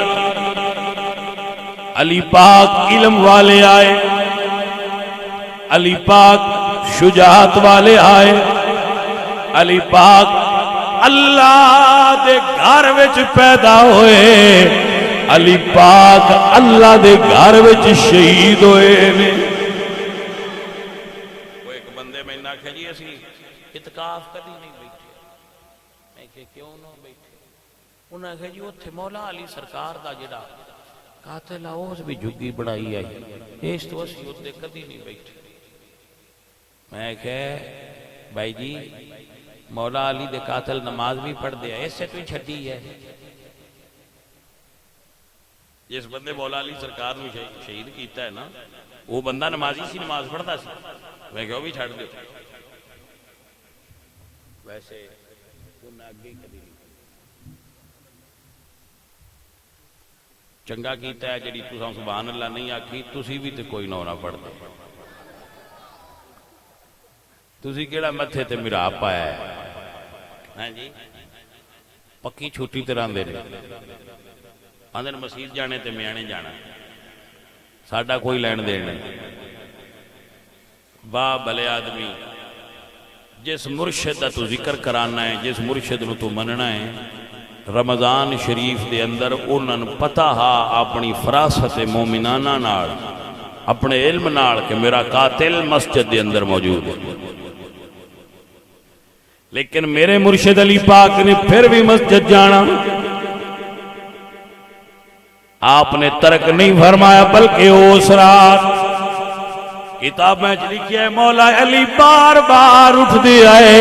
علی پاک علم والے آئے, علی پاک شجاعت والے آئے, علی پاک اللہ دے گھر وچ پیدا ہوئے, علی پاک اللہ دے گھر وچ شہید ہوئے نے. وہ ایک بندے میں نہ کہا جی اسی اتقاف کدی نہیں بیٹھے. میں کہ کیوں نہ بیٹھے؟ انہاں کہا جی اتھے مولا علی سرکار دا جڑا قاتل ہے اس بھی جھگی بڑھائی ہے, اس تو اسی اتھے کدی نہیں بیٹھے. میں کہا بھائی جی مولا علی دے قاتل نماز بھی پڑھ دیا, اس سے تو ہی چھٹی ہے. جس بندے مولا علی سرکار میں شہید کیتا ہے نا, وہ بندہ نمازی سی, نماز پڑھتا سی. میں کہا وہ بھی چھڑ دے. ویسے انہاں آگے کبھی چنگا کیتا ہے جڑی تساں سبحان اللہ نہیں آکھی, تسی بھی تے کوئی نہ پڑھ دے. تسی کیڑا متھے تے مراب پایا ہے, ہاں جی پکی چھوٹی تے راندے نے, آندھن مسجد جانے تے میانے جانا, ساڈا کوئی لین دین نہیں. واہ بھلے آدمی, جس مرشد دا تو ذکر کرانا ہے, جس مرشد نو تو مننا ہے, رمضان شریف دے اندر انہاں پتہ ہا اپنی فراست مومنانہ نال, اپنے علم نال کہ میرا قاتل مسجد دے اندر موجود ہے. لیکن میرے مرشد علی پاک نے پھر بھی مسجد جانا آپ نے ترک نہیں فرمایا, بلکہ اس رات کتاب میں لکھیا ہے مولا علی بار بار اٹھ دے آئے,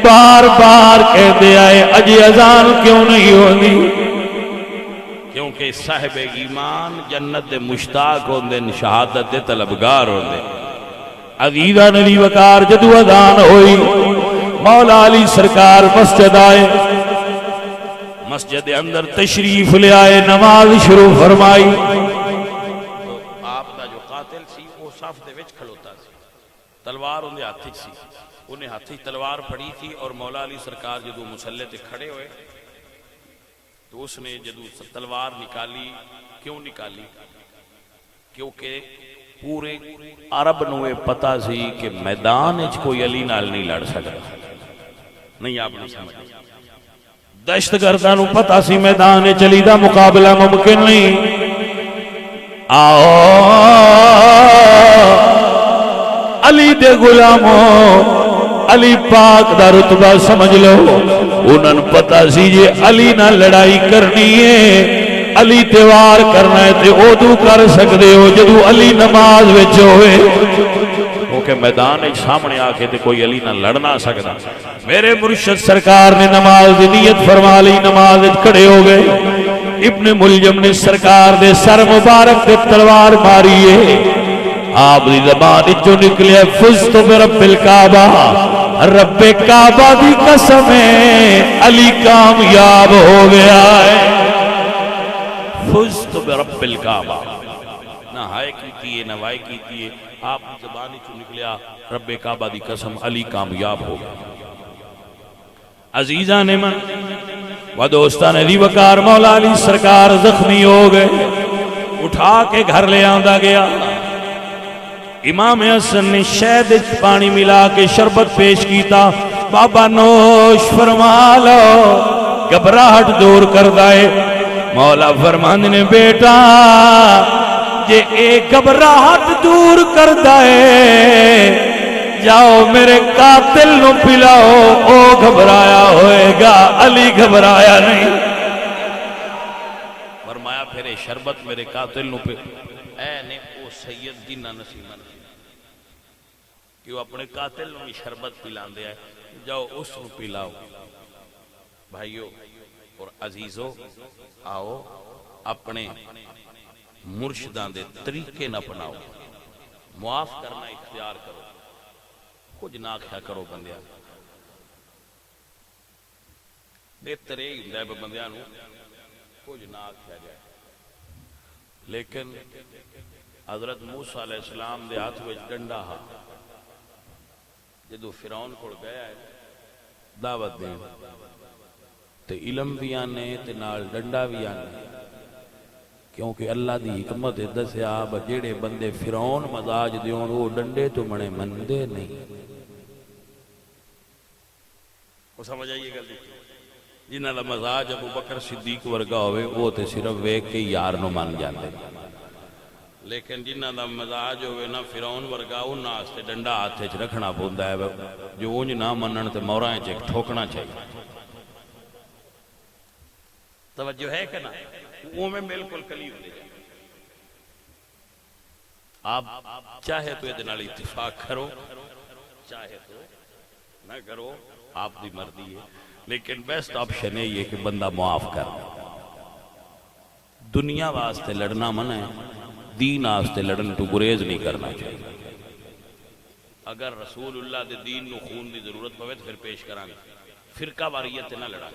بار بار کہہ دے آئے اجی اذان کیوں نہیں ہوندی, کیونکہ صاحب ایمان جنت دے مشتاق ہوندے, شہادت دے طلبگار ہوندے. عزیزاں نبی وقار جدو اذان ہوئی, مولا علی سرکار مسجد آئے, مسجد دے اندر تشریف لے آئے, نماز شروع فرمائی. تو آپ دا جو قاتل سی وہ صف دے وچ کھلوتا سی, تلوار اندے ہاتھ سی, انہیں ہاتھ تلوار پھڑی تھی. اور مولا علی سرکار جدو مسلح تے کھڑے ہوئے تو اس نے جدو تلوار نکالی. کیوں نکالی؟ کیونکہ پورے عرب نوے پتا سی کہ میدان اچ کوئی علی نال نہیں لڑ سکتا. نہیں آپ نے سمجھ, دہشت گردانوں پتا سی میدان اچ علی دا مقابلہ ممکن نہیں. آؤ علی دے غلاموں, علی پاک دا رتبہ سمجھ لو. انہاں نوں پتا سی جے علی نہ لڑائی کرنی ہے, علی تیوار کرنا ہے تے ادو کر سکدے ہو جدو علی نماز وچ ہوئے, کیونکہ میدان سامنے آ کے تے کوئی علی نہ لڑ نہ سکدا. میرے مرشد سرکار نے نماز دی نیت فرما لی، نماز کھڑے ہو گئے۔ ابن ملجم نے سرکار دے سر مبارک تے تلوار ماری ہے، آپ دی زبان جو نکلے فزت برب الکعبہ، رب کعبہ دی قسم ہے علی کامیاب ہو گیا ہے۔ فزت برب الکعبہ، نہ ہائے کیتی ہے نہ وائے کیتی ہے، آپ کی زبانی چو نکلیا رب کعبہ دی قسم علی کامیاب ہو گیا۔ عزیزہ نے من و دوستان علی وقار مولا علی سرکار زخمی ہو گئے، اٹھا کے گھر لے آندا گیا۔ امام حسن نے شہد پانی ملا کے شربت پیش کیتا، بابا نوش فرما لو، گھبراہٹ دور کر دائے۔ مولا فرماند نے بیٹا جے ایک گھبراہٹ دور کر دائے، جاؤ میرے قاتل نو پلاؤ، او گھبرایا ہوئے گا، علی گھبرایا نہیں۔ فرمایا پھر شربت میرے قاتل نو پہ اے نے او سید جنہ نصیبہ نہیں کہ وہ اپنے قاتل نو شربت پلان دیا ہے، جاؤ اس نو پلاؤ۔ بھائیو اور عزیزو، آؤ اپنے مرشدان دے طریقے نہ اپناؤ، معاف کرنا اختیار کرو، کچھ نہ کیا کرو بندیاں بہتر ہی ہوندا ہے بندیاں نو کچھ نہ کیا جائے۔ لیکن حضرت موسیٰ علیہ السلام دے ہاتھ وچ ڈنڈا ہا، جدو فرعون کول گیا ہے دعوت دین تے علم بھی آنے تے نال ڈنڈا بھی آنے، کیونکہ اللہ دی حکمت دسیا جڑے بندے فرعون مزاج دیون وہ ڈنڈے تو منے مندے نہیں۔ وہ سمجھ آئیے گل جنہ دا مزاج ابو بکر صدیق ورگا ہوئے وہ تے صرف ویک کے یار نو مان جاندے، لیکن جنہ دا مزاج ہوئے نا فرعون ورگا وہ ناستے ڈنڈا ہاتھے چ رکھنا پوندا ہے، جو اونج نہ منن تے مورائیں چ ٹھوکنا چاہیے۔ توجہ ہے کہ نا؟ وہ میں بالکل کلیف دے جائے۔ آپ چاہے تو یہ نال اتفاق کرو، چاہے تو نہ کرو، آپ دی مرضی ہے، لیکن بیسٹ آپشن ہے یہ کہ بندہ معاف کر۔ دنیا واسطے لڑنا منع ہے، دین واسطے لڑن تو گریز نہیں کرنا چاہیے۔ اگر رسول اللہ دے دین نو خون دی ضرورت پوے تو پھر پیش کریں گے، فرقہ واریت نہ لڑا،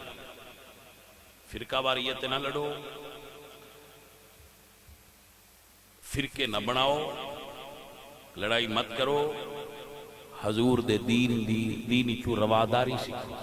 فرقہ واریت نہ لڑو، فرقے نہ بناؤ، لڑائی مت کرو، حضور دے دین دی دینی چو رواداری سیکھو۔